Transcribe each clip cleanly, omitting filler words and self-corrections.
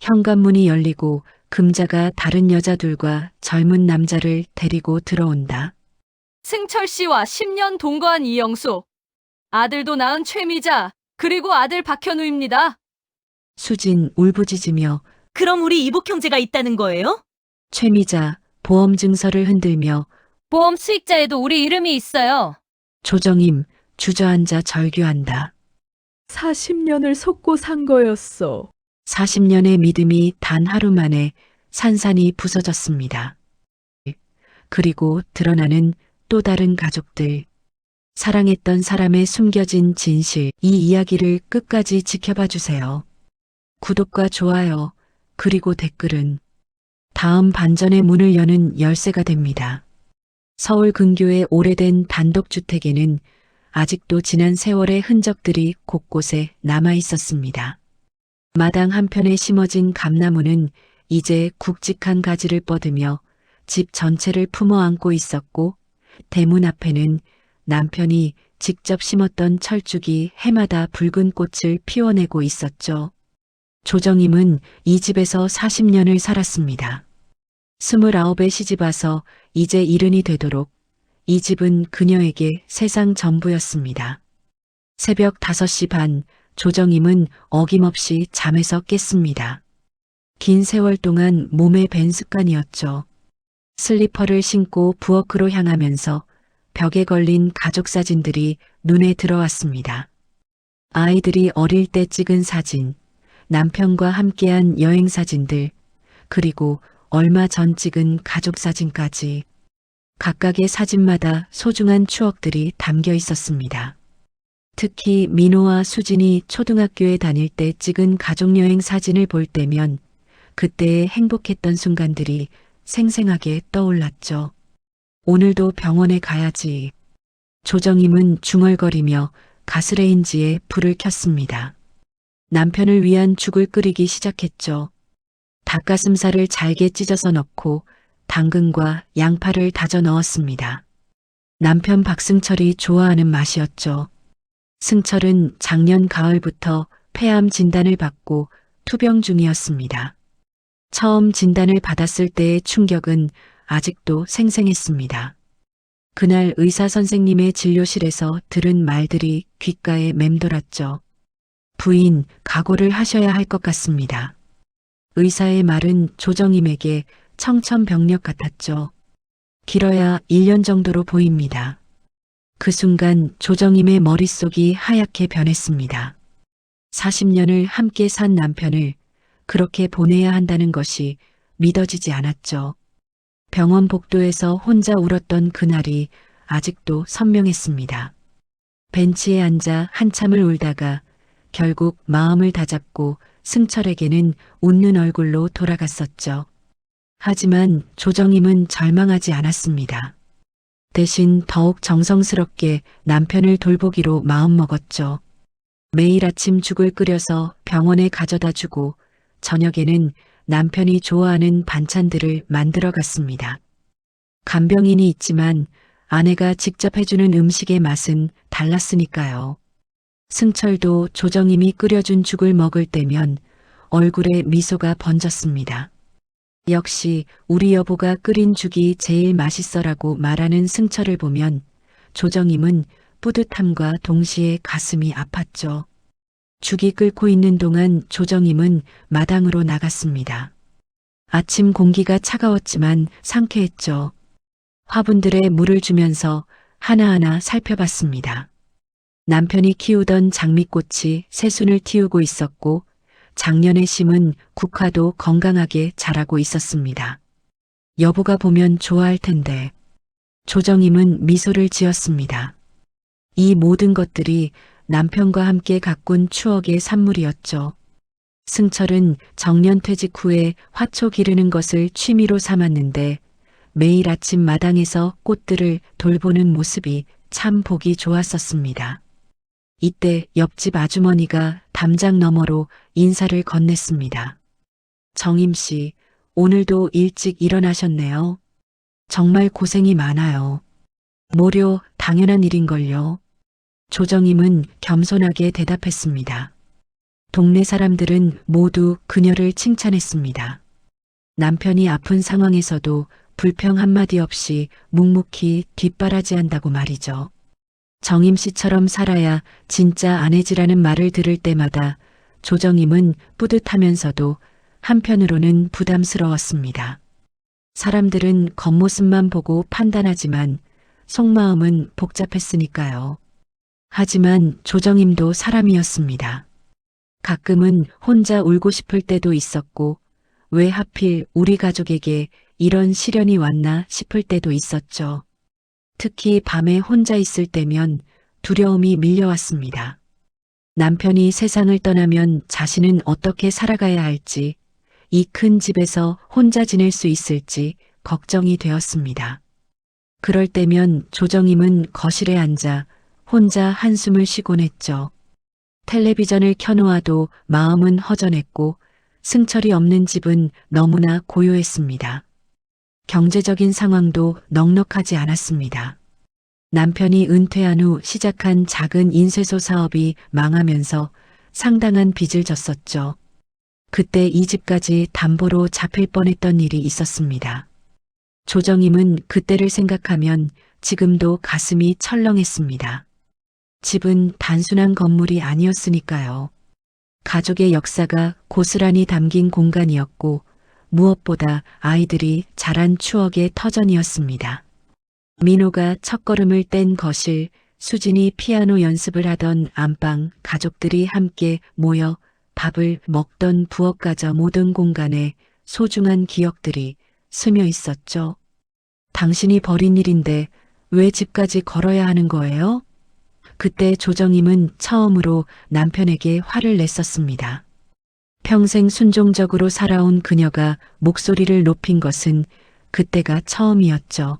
현관문이 열리고 금자가 다른 여자들과 젊은 남자를 데리고 들어온다. 승철 씨와 10년 동거한 이영수, 아들도 낳은 최미자, 그리고 아들 박현우입니다. 수진 울부짖으며 그럼 우리 이복 형제가 있다는 거예요? 최미자 보험 증서를 흔들며 보험 수익자에도 우리 이름이 있어요. 조정임 주저앉아 절규한다. 40년을 속고 산 거였어. 40년의 믿음이 단 하루 만에 산산이 부서졌습니다. 그리고 드러나는 또 다른 가족들. 사랑했던 사람의 숨겨진 진실, 이 이야기를 끝까지 지켜봐 주세요. 구독과 좋아요, 그리고 댓글은 다음 반전의 문을 여는 열쇠가 됩니다. 서울 근교의 오래된 단독주택에는 아직도 지난 세월의 흔적들이 곳곳에 남아 있었습니다. 마당 한편에 심어진 감나무는 이제 굵직한 가지를 뻗으며 집 전체를 품어 안고 있었고, 대문 앞에는 남편이 직접 심었던 철쭉이 해마다 붉은 꽃을 피워내고 있었죠. 조정임은 이 집에서 40년을 살았습니다. 29에 시집와서 이제 70이 되도록 이 집은 그녀에게 세상 전부였습니다. 새벽 5시 반, 조정임은 어김없이 잠에서 깼습니다. 긴 세월 동안 몸에 밴 습관이었죠. 슬리퍼를 신고 부엌으로 향하면서 벽에 걸린 가족 사진들이 눈에 들어왔습니다. 아이들이 어릴 때 찍은 사진, 남편과 함께한 여행 사진들, 그리고 얼마 전 찍은 가족 사진까지. 각각의 사진마다 소중한 추억들이 담겨 있었습니다. 특히 민호와 수진이 초등학교에 다닐 때 찍은 가족여행 사진을 볼 때면 그때의 행복했던 순간들이 생생하게 떠올랐죠. 오늘도 병원에 가야지. 조정임은 중얼거리며 가스레인지에 불을 켰습니다. 남편을 위한 죽을 끓이기 시작했죠. 닭가슴살을 잘게 찢어서 넣고 당근과 양파를 다져 넣었습니다. 남편 박승철이 좋아하는 맛이었죠. 승철은 작년 가을부터 폐암 진단을 받고 투병 중이었습니다. 처음 진단을 받았을 때의 충격은 아직도 생생했습니다. 그날 의사 선생님의 진료실에서 들은 말들이 귓가에 맴돌았죠. 부인, 각오를 하셔야 할 것 같습니다. 의사의 말은 조정임에게 청천벽력 같았죠. 길어야 1년 정도로 보입니다. 그 순간 조정임의 머릿속이 하얗게 변했습니다. 40년을 함께 산 남편을 그렇게 보내야 한다는 것이 믿어지지 않았죠. 병원 복도에서 혼자 울었던 그날이 아직도 선명했습니다. 벤치에 앉아 한참을 울다가 결국 마음을 다잡고 승철에게는 웃는 얼굴로 돌아갔었죠. 하지만 조정임은 절망하지 않았습니다. 대신 더욱 정성스럽게 남편을 돌보기로 마음먹었죠. 매일 아침 죽을 끓여서 병원에 가져다 주고 저녁에는 남편이 좋아하는 반찬들을 만들어 갔습니다. 간병인이 있지만 아내가 직접 해주는 음식의 맛은 달랐으니까요. 승철도 조정임이 끓여준 죽을 먹을 때면 얼굴에 미소가 번졌습니다. 역시 우리 여보가 끓인 죽이 제일 맛있어라고 말하는 승철을 보면 조정임은 뿌듯함과 동시에 가슴이 아팠죠. 죽이 끓고 있는 동안 조정임은 마당으로 나갔습니다. 아침 공기가 차가웠지만 상쾌했죠. 화분들에 물을 주면서 하나하나 살펴봤습니다. 남편이 키우던 장미꽃이 새순을 틔우고 있었고 작년에 심은 국화도 건강하게 자라고 있었습니다. 여보가 보면 좋아할 텐데. 조정임은 미소를 지었습니다. 이 모든 것들이 남편과 함께 가꾼 추억의 산물이었죠. 승철은 정년퇴직 후에 화초 기르는 것을 취미로 삼았는데 매일 아침 마당에서 꽃들을 돌보는 모습이 참 보기 좋았었습니다. 이때 옆집 아주머니가 담장 너머로 인사를 건넸습니다. 정임 씨, 오늘도 일찍 일어나셨네요. 정말 고생이 많아요. 모료 당연한 일인걸요. 조정임은 겸손하게 대답했습니다. 동네 사람들은 모두 그녀를 칭찬했습니다. 남편이 아픈 상황에서도 불평 한마디 없이 묵묵히 뒷바라지한다고 말이죠. 정임 씨처럼 살아야 진짜 아내지라는 말을 들을 때마다 조정임은 뿌듯하면서도 한편으로는 부담스러웠습니다. 사람들은 겉모습만 보고 판단하지만 속마음은 복잡했으니까요. 하지만 조정임도 사람이었습니다. 가끔은 혼자 울고 싶을 때도 있었고 왜 하필 우리 가족에게 이런 시련이 왔나 싶을 때도 있었죠. 특히 밤에 혼자 있을 때면 두려움이 밀려왔습니다. 남편이 세상을 떠나면 자신은 어떻게 살아가야 할지, 이 큰 집에서 혼자 지낼 수 있을지 걱정이 되었습니다. 그럴 때면 조정임은 거실에 앉아 혼자 한숨을 쉬곤 했죠. 텔레비전을 켜놓아도 마음은 허전했고 승철이 없는 집은 너무나 고요했습니다. 경제적인 상황도 넉넉하지 않았습니다. 남편이 은퇴한 후 시작한 작은 인쇄소 사업이 망하면서 상당한 빚을 졌었죠. 그때 이 집까지 담보로 잡힐 뻔했던 일이 있었습니다. 조정임은 그때를 생각하면 지금도 가슴이 철렁했습니다. 집은 단순한 건물이 아니었으니까요. 가족의 역사가 고스란히 담긴 공간이었고 무엇보다 아이들이 자란 추억의 터전이었습니다. 민호가 첫걸음을 뗀 거실, 수진이 피아노 연습을 하던 안방, 가족들이 함께 모여 밥을 먹던 부엌가저 모든 공간에 소중한 기억들이 스며 있었죠. 당신이 벌인 일인데 왜 집까지 걸어야 하는 거예요? 그때 조정임은 처음으로 남편에게 화를 냈었습니다. 평생 순종적으로 살아온 그녀가 목소리를 높인 것은 그때가 처음이었죠.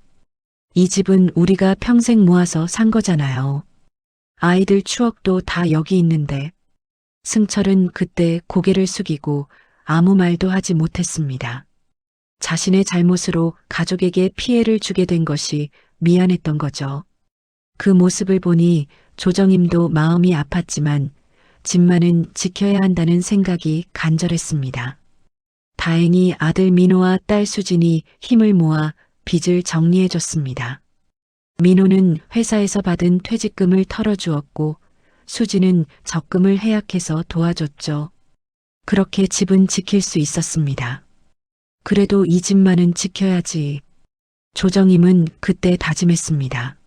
이 집은 우리가 평생 모아서 산 거잖아요. 아이들 추억도 다 여기 있는데. 승철은 그때 고개를 숙이고 아무 말도 하지 못했습니다. 자신의 잘못으로 가족에게 피해를 주게 된 것이 미안했던 거죠. 그 모습을 보니 조정임도 마음이 아팠지만 집만은 지켜야 한다는 생각이 간절했습니다. 다행히 아들 민호와 딸 수진이 힘을 모아 빚을 정리해줬습니다. 민호는 회사에서 받은 퇴직금을 털어주었고 수진은 적금을 해약해서 도와줬죠. 그렇게 집은 지킬 수 있었습니다. 그래도 이 집만은 지켜야지. 조정임은 그때 다짐했습니다.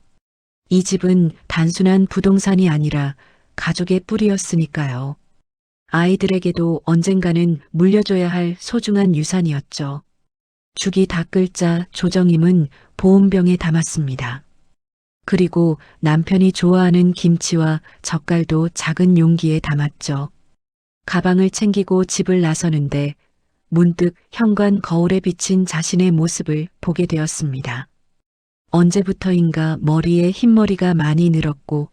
이 집은 단순한 부동산이 아니라 가족의 뿌리였으니까요. 아이들에게도 언젠가는 물려줘야 할 소중한 유산이었죠. 죽이 다 끓자 조정임은 보온병에 담았습니다. 그리고 남편이 좋아하는 김치와 젓갈도 작은 용기에 담았죠. 가방을 챙기고 집을 나서는데 문득 현관 거울에 비친 자신의 모습을 보게 되었습니다. 언제부터인가 머리에 흰머리가 많이 늘었고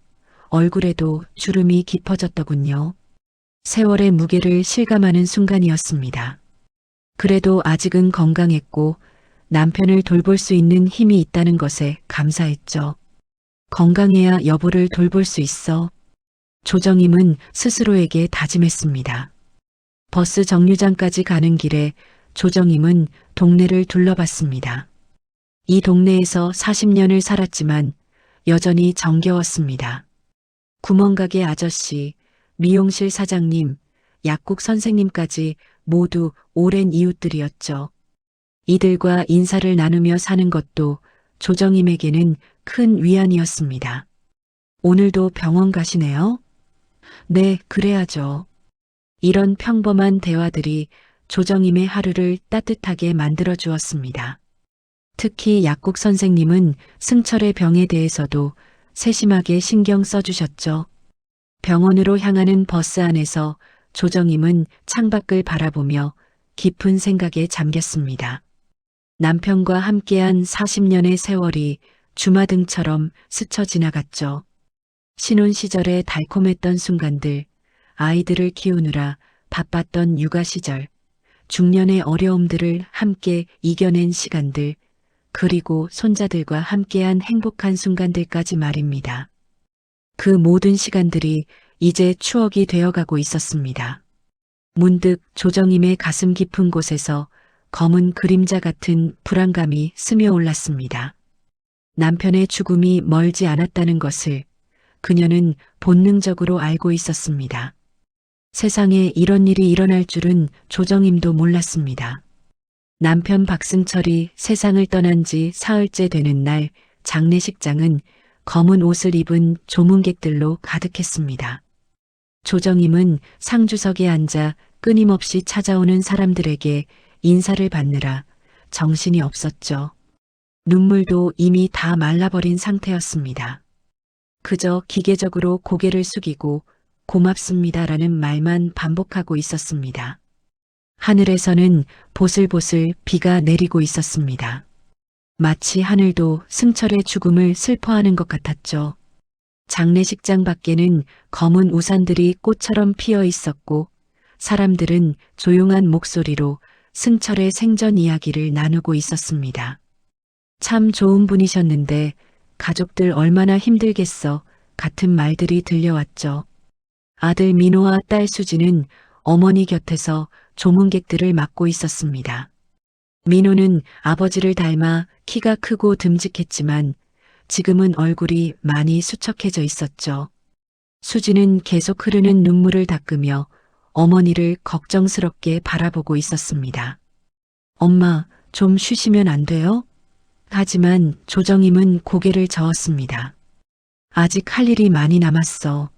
얼굴에도 주름이 깊어졌더군요. 세월의 무게를 실감하는 순간이었습니다. 그래도 아직은 건강했고 남편을 돌볼 수 있는 힘이 있다는 것에 감사했죠. 건강해야 여보를 돌볼 수 있어. 조정임은 스스로에게 다짐했습니다. 버스 정류장까지 가는 길에 조정임은 동네를 둘러봤습니다. 이 동네에서 40년을 살았지만 여전히 정겨웠습니다. 구멍가게 아저씨, 미용실 사장님, 약국 선생님까지 모두 오랜 이웃들이었죠. 이들과 인사를 나누며 사는 것도 조정임에게는 큰 위안이었습니다. 오늘도 병원 가시네요? 네, 그래야죠. 이런 평범한 대화들이 조정임의 하루를 따뜻하게 만들어 주었습니다. 특히 약국 선생님은 승철의 병에 대해서도 세심하게 신경 써주셨죠. 병원으로 향하는 버스 안에서 조정임은 창밖을 바라보며 깊은 생각에 잠겼습니다. 남편과 함께한 40년의 세월이 주마등처럼 스쳐 지나갔죠. 신혼 시절에 달콤했던 순간들, 아이들을 키우느라 바빴던 육아 시절, 중년의 어려움들을 함께 이겨낸 시간들, 그리고 손자들과 함께한 행복한 순간들까지 말입니다. 그 모든 시간들이 이제 추억이 되어가고 있었습니다. 문득 조정임의 가슴 깊은 곳에서 검은 그림자 같은 불안감이 스며올랐습니다. 남편의 죽음이 멀지 않았다는 것을 그녀는 본능적으로 알고 있었습니다. 세상에 이런 일이 일어날 줄은 조정임도 몰랐습니다. 남편 박승철이 세상을 떠난 지 사흘째 되는 날 장례식장은 검은 옷을 입은 조문객들로 가득했습니다. 조정임은 상주석에 앉아 끊임없이 찾아오는 사람들에게 인사를 받느라 정신이 없었죠. 눈물도 이미 다 말라버린 상태였습니다. 그저 기계적으로 고개를 숙이고 고맙습니다라는 말만 반복하고 있었습니다. 하늘에서는 보슬보슬 비가 내리고 있었습니다. 마치 하늘도 승철의 죽음을 슬퍼하는 것 같았죠. 장례식장 밖에는 검은 우산들이 꽃처럼 피어 있었고 사람들은 조용한 목소리로 승철의 생전 이야기를 나누고 있었습니다. 참 좋은 분이셨는데 가족들 얼마나 힘들겠어 같은 말들이 들려왔죠. 아들 민호와 딸 수지는 어머니 곁에서 조문객들을 맡고 있었습니다. 민호는 아버지를 닮아 키가 크고 듬직했지만 지금은 얼굴이 많이 수척해져 있었죠. 수지는 계속 흐르는 눈물을 닦으며 어머니를 걱정스럽게 바라보고 있었습니다. 엄마, 좀 쉬시면 안 돼요? 하지만 조정임은 고개를 저었습니다. 아직 할 일이 많이 남았어.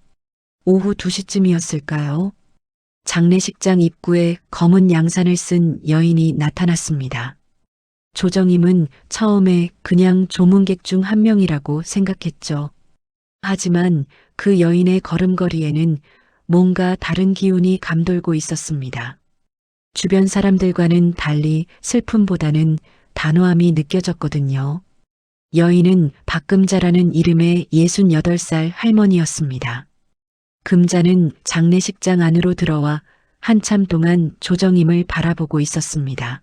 오후 2시쯤이었을까요? 장례식장 입구에 검은 양산을 쓴 여인이 나타났습니다. 조정임은 처음에 그냥 조문객 중 한 명이라고 생각했죠. 하지만 그 여인의 걸음걸이에는 뭔가 다른 기운이 감돌고 있었습니다. 주변 사람들과는 달리 슬픔보다는 단호함이 느껴졌거든요. 여인은 박금자라는 이름의 68살 할머니였습니다. 금자는 장례식장 안으로 들어와 한참 동안 조정임을 바라보고 있었습니다.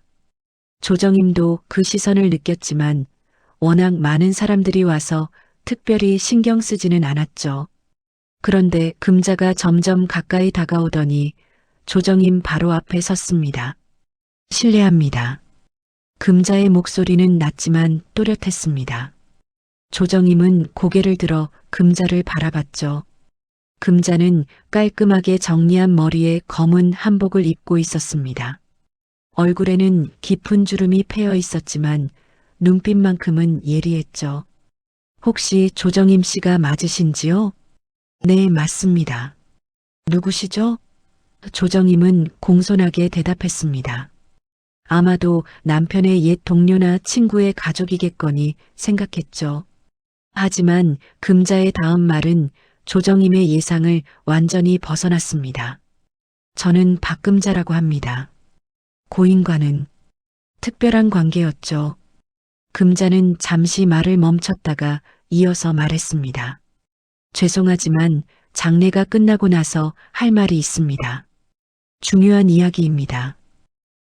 조정임도 그 시선을 느꼈지만 워낙 많은 사람들이 와서 특별히 신경 쓰지는 않았죠. 그런데 금자가 점점 가까이 다가오더니 조정임 바로 앞에 섰습니다. 실례합니다. 금자의 목소리는 낮지만 또렷했습니다. 조정임은 고개를 들어 금자를 바라봤죠. 금자는 깔끔하게 정리한 머리에 검은 한복을 입고 있었습니다. 얼굴에는 깊은 주름이 패여 있었지만 눈빛만큼은 예리했죠. 혹시 조정임 씨가 맞으신지요? 네, 맞습니다. 누구시죠? 조정임은 공손하게 대답했습니다. 아마도 남편의 옛 동료나 친구의 가족이겠거니 생각했죠. 하지만 금자의 다음 말은 조정임의 예상을 완전히 벗어났습니다. 저는 박금자라고 합니다. 고인과는 특별한 관계였죠. 금자는 잠시 말을 멈췄다가 이어서 말했습니다. 죄송하지만 장례가 끝나고 나서 할 말이 있습니다. 중요한 이야기입니다.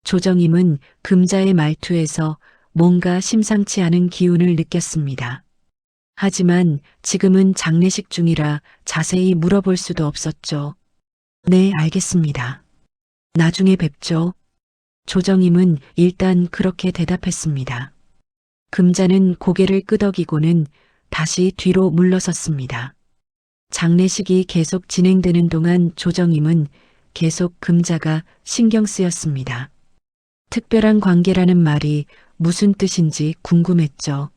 조정임은 금자의 말투에서 뭔가 심상치 않은 기운을 느꼈습니다. 하지만 지금은 장례식 중이라 자세히 물어볼 수도 없었죠. 네, 알겠습니다. 나중에 뵙죠. 조정임은 일단 그렇게 대답했습니다. 금자는 고개를 끄덕이고는 다시 뒤로 물러섰습니다. 장례식이 계속 진행되는 동안 조정임은 계속 금자가 신경 쓰였습니다. 특별한 관계라는 말이 무슨 뜻인지 궁금했죠.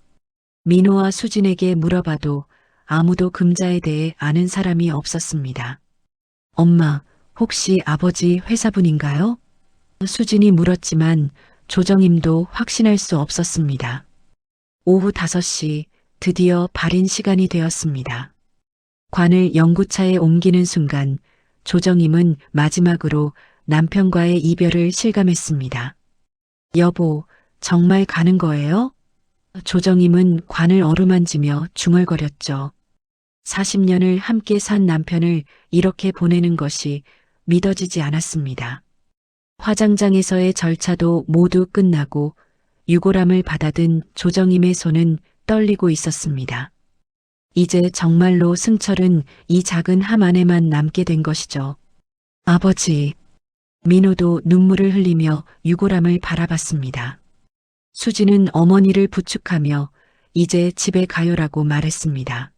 민호와 수진에게 물어봐도 아무도 금자에 대해 아는 사람이 없었습니다. 엄마, 혹시 아버지 회사분인가요? 수진이 물었지만 조정임도 확신할 수 없었습니다. 오후 5시 드디어 발인 시간이 되었습니다. 관을 연구차에 옮기는 순간 조정임은 마지막으로 남편과의 이별을 실감했습니다. 여보, 정말 가는 거예요? 조정임은 관을 어루만지며 중얼거렸죠. 40년을 함께 산 남편을 이렇게 보내는 것이 믿어지지 않았습니다. 화장장에서의 절차도 모두 끝나고 유골함을 받아든 조정임의 손은 떨리고 있었습니다. 이제 정말로 승철은 이 작은 함 안에만 남게 된 것이죠. 아버지, 민호도 눈물을 흘리며 유골함을 바라봤습니다. 수지는 어머니를 부축하며 이제 집에 가요라고 말했습니다.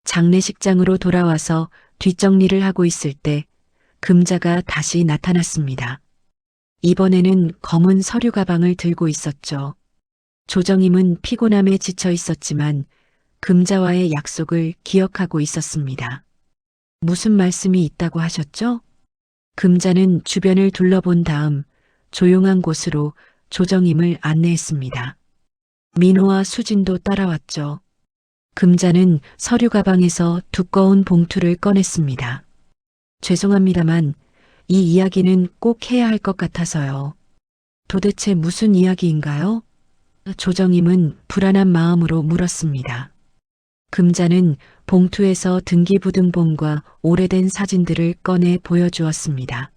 장례식장으로 돌아와서 뒷정리를 하고 있을 때 금자가 다시 나타났습니다. 이번에는 검은 서류 가방을 들고 있었죠. 조정임은 피곤함에 지쳐 있었지만 금자와의 약속을 기억하고 있었습니다. 무슨 말씀이 있다고 하셨죠? 금자는 주변을 둘러본 다음 조용한 곳으로 조정임을 안내했습니다. 민호와 수진도 따라왔죠. 금자는 서류 가방에서 두꺼운 봉투를 꺼냈습니다. 죄송합니다만 이 이야기는 꼭 해야 할 것 같아서요. 도대체 무슨 이야기인가요? 조정임은 불안한 마음으로 물었습니다. 금자는 봉투에서 등기부등본과 오래된 사진들을 꺼내 보여주었습니다.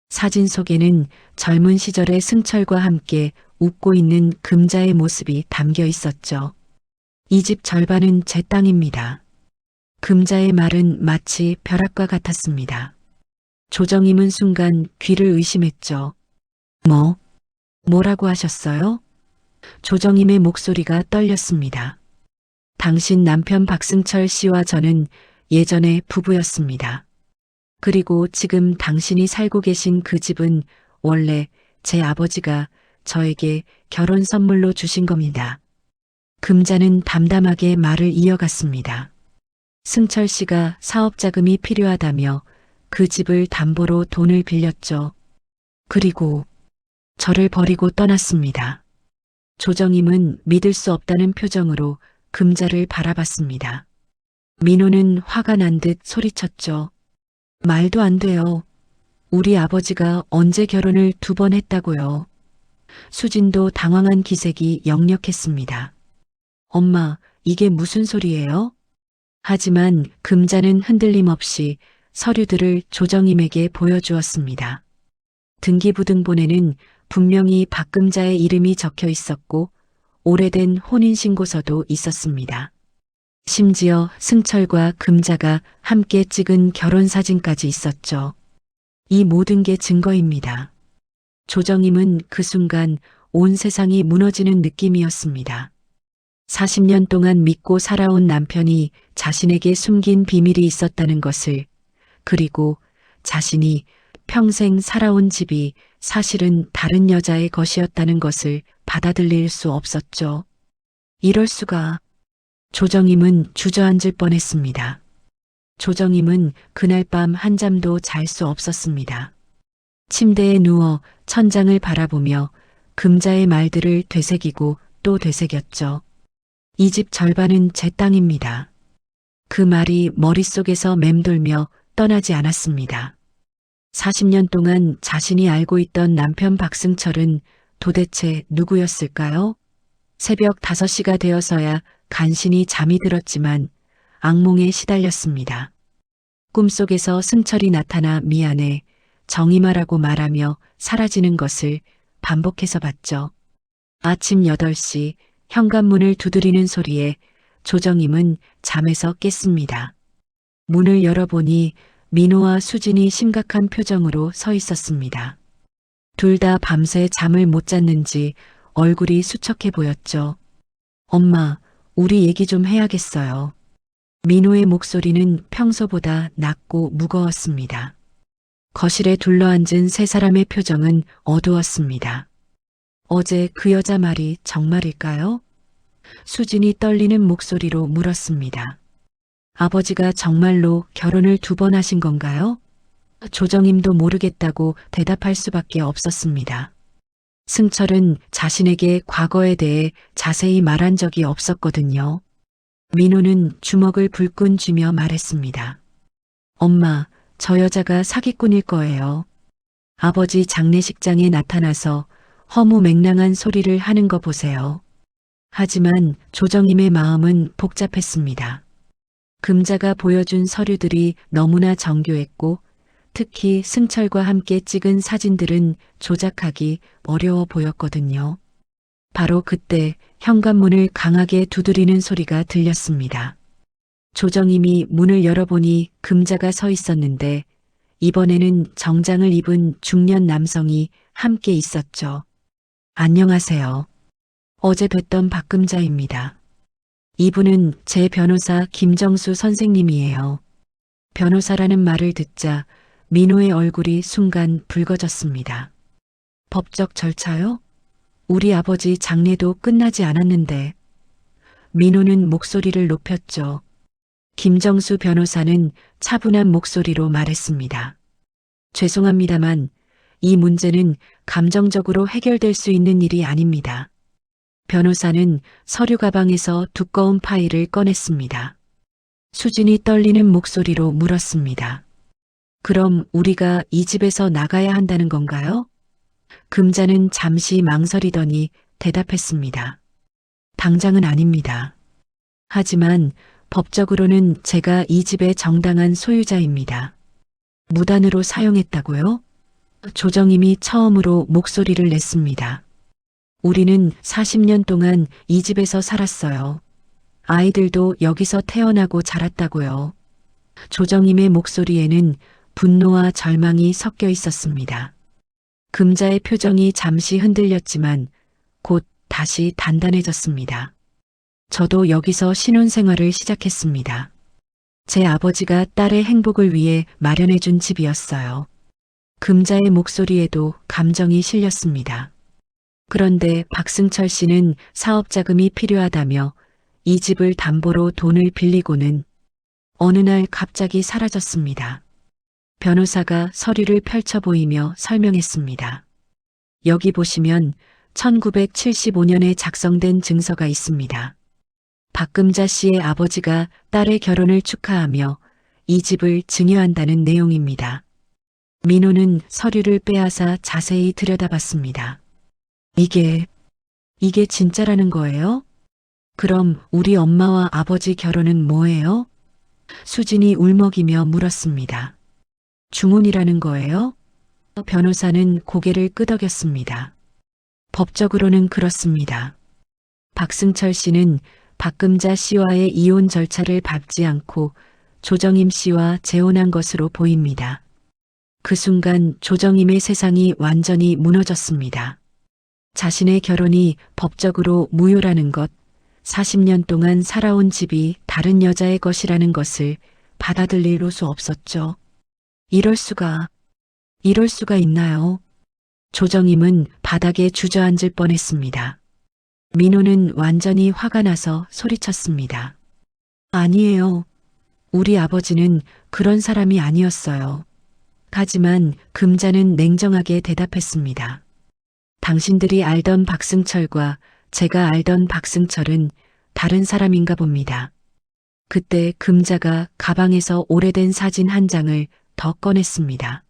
사진 속에는 젊은 시절의 승철과 함께 웃고 있는 금자의 모습이 담겨 있었죠. 이 집 절반은 제 땅입니다. 금자의 말은 마치 벼락과 같았습니다. 조정임은 순간 귀를 의심했죠. 뭐라고 하셨어요? 조정임의 목소리가 떨렸습니다. 당신 남편 박승철 씨와 저는 예전에 부부였습니다. 그리고 지금 당신이 살고 계신 그 집은 원래 제 아버지가 저에게 결혼 선물로 주신 겁니다. 금자는 담담하게 말을 이어갔습니다. 승철 씨가 사업 자금이 필요하다며 그 집을 담보로 돈을 빌렸죠. 그리고 저를 버리고 떠났습니다. 조정임은 믿을 수 없다는 표정으로 금자를 바라봤습니다. 민호는 화가 난 듯 소리쳤죠. 말도 안 돼요. 우리 아버지가 언제 결혼을 2번 했다고요. 수진도 당황한 기색이 역력했습니다. 엄마, 이게 무슨 소리예요? 하지만 금자는 흔들림 없이 서류들을 조정임에게 보여주었습니다. 등기부등본에는 분명히 박금자의 이름이 적혀 있었고 오래된 혼인신고서도 있었습니다. 심지어 승철과 금자가 함께 찍은 결혼사진까지 있었죠. 이 모든 게 증거입니다. 조정임은 그 순간 온 세상이 무너지는 느낌이었습니다. 40년 동안 믿고 살아온 남편이 자신에게 숨긴 비밀이 있었다는 것을, 그리고 자신이 평생 살아온 집이 사실은 다른 여자의 것이었다는 것을 받아들일 수 없었죠. 이럴 수가. 조정임은 주저앉을 뻔했습니다. 조정임은 그날 밤 한잠도 잘 수 없었습니다. 침대에 누워 천장을 바라보며 금자의 말들을 되새기고 또 되새겼죠. 이 집 절반은 제 땅입니다. 그 말이 머릿속에서 맴돌며 떠나지 않았습니다. 40년 동안 자신이 알고 있던 남편 박승철은 도대체 누구였을까요? 새벽 5시가 되어서야 간신히 잠이 들었지만 악몽에 시달렸습니다. 꿈속에서 승철이 나타나 미안해, 정임하라고 말하며 사라지는 것을 반복해서 봤죠. 아침 8시 현관문을 두드리는 소리에 조정임은 잠에서 깼습니다. 문을 열어보니 민호와 수진이 심각한 표정으로 서 있었습니다. 둘 다 밤새 잠을 못 잤는지 얼굴이 수척해 보였죠. 엄마, 우리 얘기 좀 해야겠어요. 민호의 목소리는 평소보다 낮고 무거웠습니다. 거실에 둘러앉은 세 사람의 표정은 어두웠습니다. 어제 그 여자 말이 정말일까요? 수진이 떨리는 목소리로 물었습니다. 아버지가 정말로 결혼을 2번 하신 건가요? 조정임도 모르겠다고 대답할 수밖에 없었습니다. 승철은 자신에게 과거에 대해 자세히 말한 적이 없었거든요. 민호는 주먹을 불끈 쥐며 말했습니다. 엄마, 저 여자가 사기꾼일 거예요. 아버지 장례식장에 나타나서 허무맹랑한 소리를 하는 거 보세요. 하지만 조정임의 마음은 복잡했습니다. 금자가 보여준 서류들이 너무나 정교했고 특히 승철과 함께 찍은 사진들은 조작하기 어려워 보였거든요. 바로 그때 현관문을 강하게 두드리는 소리가 들렸습니다. 조정임이 문을 열어보니 금자가 서 있었는데 이번에는 정장을 입은 중년 남성이 함께 있었죠. 안녕하세요. 어제 뵀던 박금자입니다. 이분은 제 변호사 김정수 선생님이에요. 변호사라는 말을 듣자 민호의 얼굴이 순간 붉어졌습니다. 법적 절차요? 우리 아버지 장례도 끝나지 않았는데. 민호는 목소리를 높였죠. 김정수 변호사는 차분한 목소리로 말했습니다. 죄송합니다만 이 문제는 감정적으로 해결될 수 있는 일이 아닙니다. 변호사는 서류 가방에서 두꺼운 파일을 꺼냈습니다. 수진이 떨리는 목소리로 물었습니다. 그럼 우리가 이 집에서 나가야 한다는 건가요? 금자는 잠시 망설이더니 대답했습니다. 당장은 아닙니다. 하지만 법적으로는 제가 이 집의 정당한 소유자입니다. 무단으로 사용했다고요? 조정임이 처음으로 목소리를 냈습니다. 우리는 40년 동안 이 집에서 살았어요. 아이들도 여기서 태어나고 자랐다고요. 조정임의 목소리에는 분노와 절망이 섞여 있었습니다. 금자의 표정이 잠시 흔들렸지만 곧 다시 단단해졌습니다. 저도 여기서 신혼생활을 시작했습니다. 제 아버지가 딸의 행복을 위해 마련해준 집이었어요. 금자의 목소리에도 감정이 실렸습니다. 그런데 박승철 씨는 사업 자금이 필요하다며 이 집을 담보로 돈을 빌리고는 어느 날 갑자기 사라졌습니다. 변호사가 서류를 펼쳐 보이며 설명했습니다. 여기 보시면 1975년에 작성된 증서가 있습니다. 박금자 씨의 아버지가 딸의 결혼을 축하하며 이 집을 증여한다는 내용입니다. 민호는 서류를 빼앗아 자세히 들여다봤습니다. 이게 진짜라는 거예요? 그럼 우리 엄마와 아버지 결혼은 뭐예요? 수진이 울먹이며 물었습니다. 중혼이라는 거예요? 변호사는 고개를 끄덕였습니다. 법적으로는 그렇습니다. 박승철 씨는 박금자 씨와의 이혼 절차를 밟지 않고 조정임 씨와 재혼한 것으로 보입니다. 그 순간 조정임의 세상이 완전히 무너졌습니다. 자신의 결혼이 법적으로 무효라는 것, 40년 동안 살아온 집이 다른 여자의 것이라는 것을 받아들일 수 없었죠. 이럴 수가 있나요? 조정임은 바닥에 주저앉을 뻔했습니다. 민호는 완전히 화가 나서 소리쳤습니다. 아니에요. 우리 아버지는 그런 사람이 아니었어요. 하지만 금자는 냉정하게 대답했습니다. 당신들이 알던 박승철과 제가 알던 박승철은 다른 사람인가 봅니다. 그때 금자가 가방에서 오래된 사진 한 장을 더 꺼냈습니다.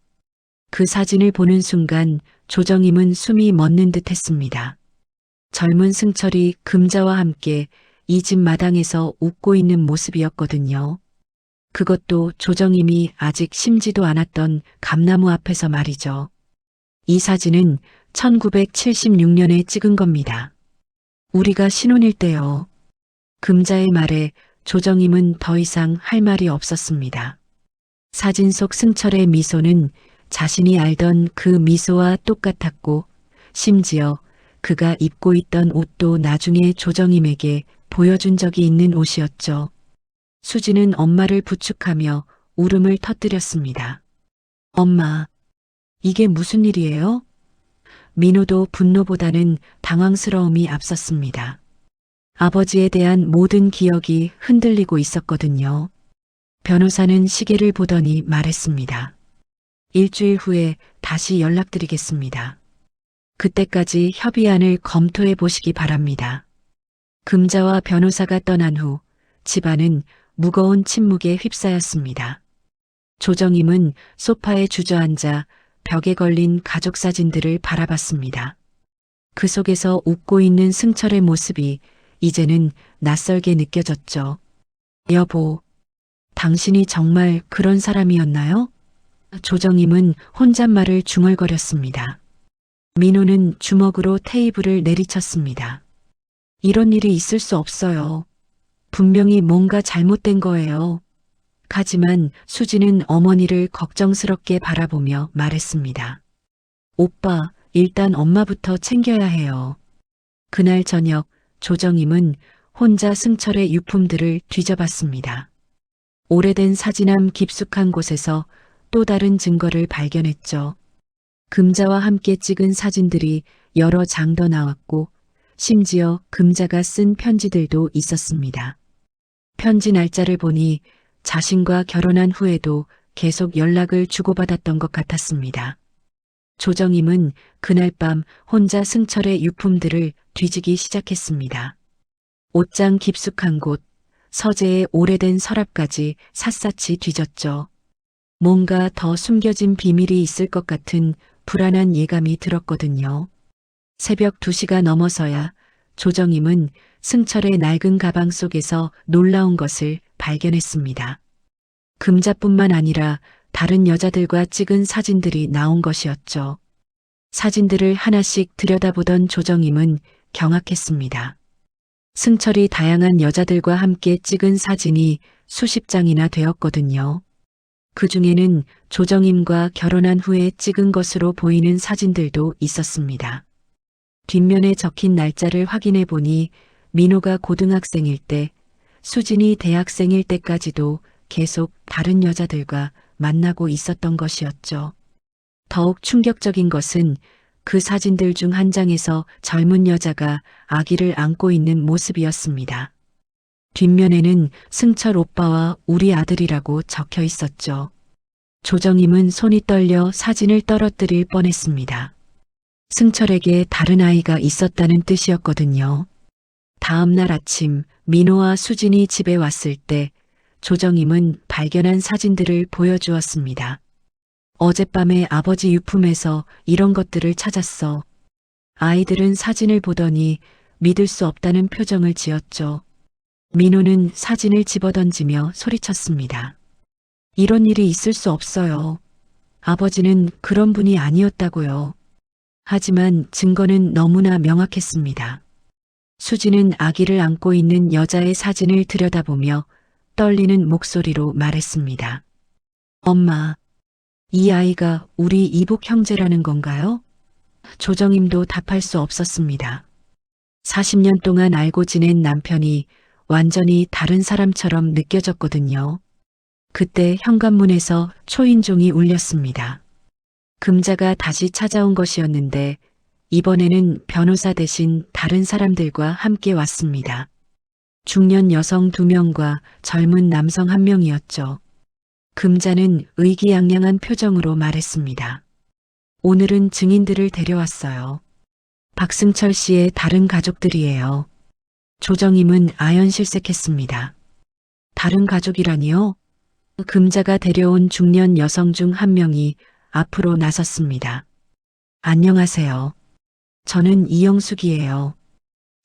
그 사진을 보는 순간 조정임은 숨이 멎는 듯 했습니다. 젊은 승철이 금자와 함께 이 집 마당에서 웃고 있는 모습이었거든요. 그것도 조정임이 아직 심지도 않았던 감나무 앞에서 말이죠. 이 사진은 1976년에 찍은 겁니다. 우리가 신혼일 때요. 금자의 말에 조정임은 더 이상 할 말이 없었습니다. 사진 속 승철의 미소는 자신이 알던 그 미소와 똑같았고 심지어 그가 입고 있던 옷도 나중에 조정임에게 보여준 적이 있는 옷이었죠. 수지는 엄마를 부축하며 울음을 터뜨렸습니다. 엄마, 이게 무슨 일이에요? 민호도 분노보다는 당황스러움이 앞섰습니다. 아버지에 대한 모든 기억이 흔들리고 있었거든요. 변호사는 시계를 보더니 말했습니다. 일주일 후에 다시 연락드리겠습니다. 그때까지 협의안을 검토해 보시기 바랍니다. 금자와 변호사가 떠난 후 집안은 무거운 침묵에 휩싸였습니다. 조정임은 소파에 주저앉아 벽에 걸린 가족 사진들을 바라봤습니다. 그 속에서 웃고 있는 승철의 모습이 이제는 낯설게 느껴졌죠. 여보, 당신이 정말 그런 사람이었나요? 조정임은 혼잣말을 중얼거렸습니다. 민호는 주먹으로 테이블을 내리쳤습니다. 이런 일이 있을 수 없어요. 분명히 뭔가 잘못된 거예요. 하지만 수지는 어머니를 걱정스럽게 바라보며 말했습니다. 오빠, 일단 엄마부터 챙겨야 해요. 그날 저녁 조정임은 혼자 승철의 유품들을 뒤져봤습니다. 오래된 사진함 깊숙한 곳에서 또 다른 증거를 발견했죠. 금자와 함께 찍은 사진들이 여러 장 더 나왔고 심지어 금자가 쓴 편지들도 있었습니다. 편지 날짜를 보니 자신과 결혼한 후에도 계속 연락을 주고받았던 것 같았습니다. 조정임은 그날 밤 혼자 승철의 유품들을 뒤지기 시작했습니다. 옷장 깊숙한 곳, 서재의 오래된 서랍까지 샅샅이 뒤졌죠. 뭔가 더 숨겨진 비밀이 있을 것 같은 불안한 예감이 들었거든요. 새벽 2시가 넘어서야 조정임은 승철의 낡은 가방 속에서 놀라운 것을 발견했습니다. 금자뿐만 아니라 다른 여자들과 찍은 사진들이 나온 것이었죠. 사진들을 하나씩 들여다보던 조정임은 경악했습니다. 승철이 다양한 여자들과 함께 찍은 사진이 수십 장이나 되었거든요. 그 중에는 조정임과 결혼한 후에 찍은 것으로 보이는 사진들도 있었습니다. 뒷면에 적힌 날짜를 확인해 보니 민호가 고등학생일 때, 수진이 대학생일 때까지도 계속 다른 여자들과 만나고 있었던 것이었죠. 더욱 충격적인 것은 그 사진들 중 한 장에서 젊은 여자가 아기를 안고 있는 모습이었습니다. 뒷면에는 승철 오빠와 우리 아들이라고 적혀 있었죠. 조정임은 손이 떨려 사진을 떨어뜨릴 뻔했습니다. 승철에게 다른 아이가 있었다는 뜻이었거든요. 다음 날 아침 민호와 수진이 집에 왔을 때 조정임은 발견한 사진들을 보여주었습니다. 어젯밤에 아버지 유품에서 이런 것들을 찾았어. 아이들은 사진을 보더니 믿을 수 없다는 표정을 지었죠. 민호는 사진을 집어던지며 소리쳤습니다. 이런 일이 있을 수 없어요. 아버지는 그런 분이 아니었다고요. 하지만 증거는 너무나 명확했습니다. 수지는 아기를 안고 있는 여자의 사진을 들여다보며 떨리는 목소리로 말했습니다. 엄마, 이 아이가 우리 이복 형제라는 건가요? 조정임도 답할 수 없었습니다. 40년 동안 알고 지낸 남편이 완전히 다른 사람처럼 느껴졌거든요. 그때 현관문에서 초인종이 울렸습니다. 금자가 다시 찾아온 것이었는데 이번에는 변호사 대신 다른 사람들과 함께 왔습니다. 중년 여성 2명과 젊은 남성 1명이었죠. 금자는 의기양양한 표정으로 말했습니다. 오늘은 증인들을 데려왔어요. 박승철 씨의 다른 가족들이에요. 조정임은 아연실색했습니다. 다른 가족이라니요? 금자가 데려온 중년 여성 중 1명이 앞으로 나섰습니다. 안녕하세요. 저는 이영숙이에요.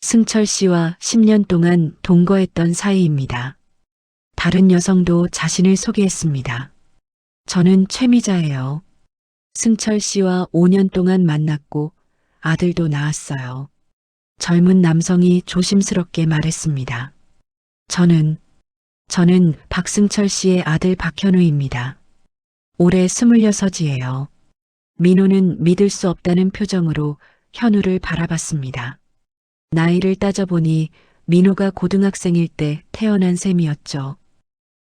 승철 씨와 10년 동안 동거했던 사이입니다. 다른 여성도 자신을 소개했습니다. 저는 최미자예요. 승철 씨와 5년 동안 만났고 아들도 낳았어요. 젊은 남성이 조심스럽게 말했습니다. 저는 박승철 씨의 아들 박현우입니다. 올해 26이에요. 민호는 믿을 수 없다는 표정으로 현우를 바라봤습니다. 나이를 따져보니 민호가 고등학생일 때 태어난 셈이었죠.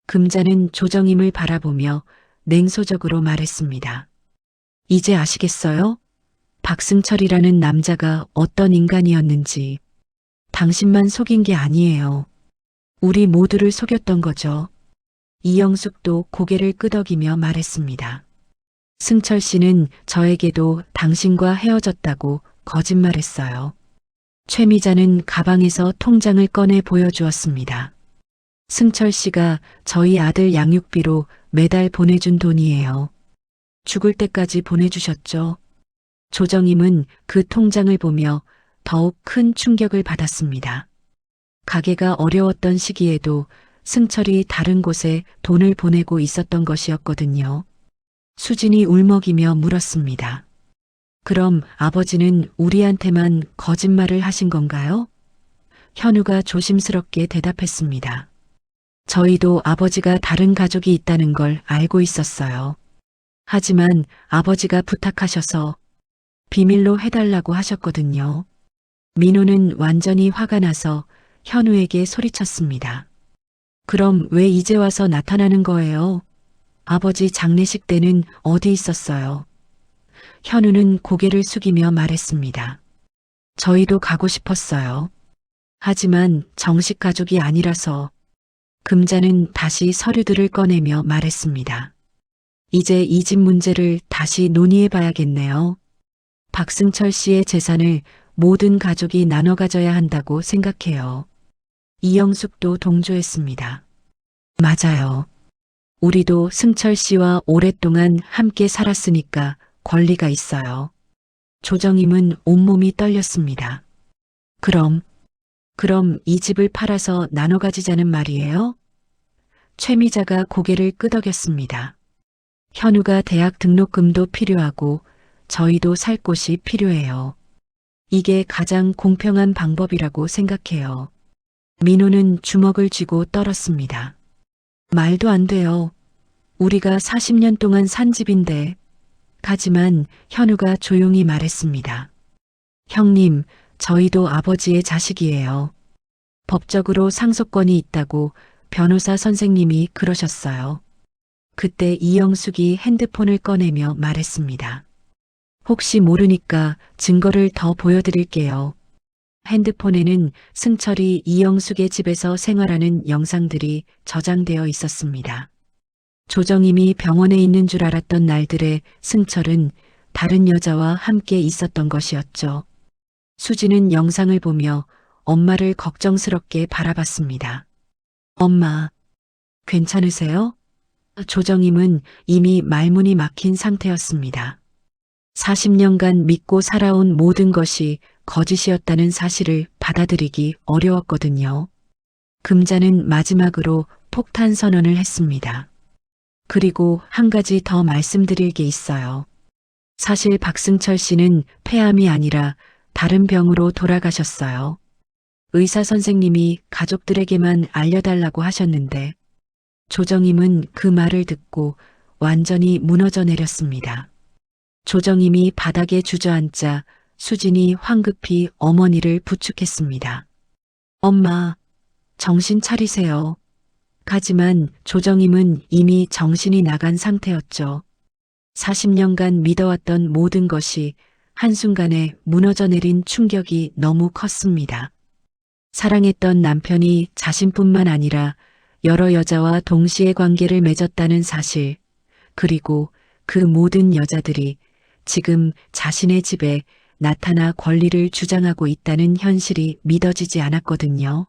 금자는 조정임을 바라보며 냉소적으로 말했습니다. 이제 아시겠어요? 박승철이라는 남자가 어떤 인간이었는지. 당신만 속인 게 아니에요. 우리 모두를 속였던 거죠. 이영숙도 고개를 끄덕이며 말했습니다. 승철 씨는 저에게도 당신과 헤어졌다고 거짓말했어요. 최미자는 가방에서 통장을 꺼내 보여주었습니다. 승철 씨가 저희 아들 양육비로 매달 보내준 돈이에요. 죽을 때까지 보내주셨죠. 조정임은 그 통장을 보며 더욱 큰 충격을 받았습니다. 가게가 어려웠던 시기에도 승철이 다른 곳에 돈을 보내고 있었던 것이었거든요. 수진이 울먹이며 물었습니다. 그럼 아버지는 우리한테만 거짓말을 하신 건가요? 현우가 조심스럽게 대답했습니다. 저희도 아버지가 다른 가족이 있다는 걸 알고 있었어요. 하지만 아버지가 부탁하셔서 비밀로 해달라고 하셨거든요. 민호는 완전히 화가 나서 현우에게 소리쳤습니다. 그럼 왜 이제 와서 나타나는 거예요? 아버지 장례식 때는 어디 있었어요? 현우는 고개를 숙이며 말했습니다. 저희도 가고 싶었어요. 하지만 정식 가족이 아니라서. 금자는 다시 서류들을 꺼내며 말했습니다. 이제 이 집 문제를 다시 논의해 봐야겠네요. 박승철 씨의 재산을 모든 가족이 나눠 가져야 한다고 생각해요. 이영숙도 동조했습니다. 맞아요. 우리도 승철 씨와 오랫동안 함께 살았으니까 권리가 있어요. 조정임은 온몸이 떨렸습니다. 그럼 이 집을 팔아서 나눠 가지자는 말이에요? 최미자가 고개를 끄덕였습니다. 현우가 대학 등록금도 필요하고 저희도 살 곳이 필요해요. 이게 가장 공평한 방법이라고 생각해요. 민호는 주먹을 쥐고 떨었습니다. 말도 안 돼요. 우리가 40년 동안 산 집인데. 하지만 현우가 조용히 말했습니다. 형님, 저희도 아버지의 자식이에요. 법적으로 상속권이 있다고 변호사 선생님이 그러셨어요. 그때 이영숙이 핸드폰을 꺼내며 말했습니다. 혹시 모르니까 증거를 더 보여드릴게요. 핸드폰에는 승철이 이영숙의 집에서 생활하는 영상들이 저장되어 있었습니다. 조정임이 병원에 있는 줄 알았던 날들에 승철은 다른 여자와 함께 있었던 것이었죠. 수지는 영상을 보며 엄마를 걱정스럽게 바라봤습니다. 엄마, 괜찮으세요? 조정임은 이미 말문이 막힌 상태였습니다. 40년간 믿고 살아온 모든 것이 거짓이었다는 사실을 받아들이기 어려웠거든요. 금자는 마지막으로 폭탄 선언을 했습니다. 그리고 한 가지 더 말씀드릴 게 있어요. 사실 박승철 씨는 폐암이 아니라 다른 병으로 돌아가셨어요. 의사 선생님이 가족들에게만 알려달라고 하셨는데 조정임은 그 말을 듣고 완전히 무너져 내렸습니다. 조정임이 바닥에 주저앉자 수진이 황급히 어머니를 부축했습니다. 엄마, 정신 차리세요. 하지만 조정임은 이미 정신이 나간 상태였죠. 40년간 믿어왔던 모든 것이 한순간에 무너져 내린 충격이 너무 컸습니다. 사랑했던 남편이 자신뿐만 아니라 여러 여자와 동시에 관계를 맺었다는 사실, 그리고 그 모든 여자들이 지금 자신의 집에 나타나 권리를 주장하고 있다는 현실이 믿어지지 않았거든요.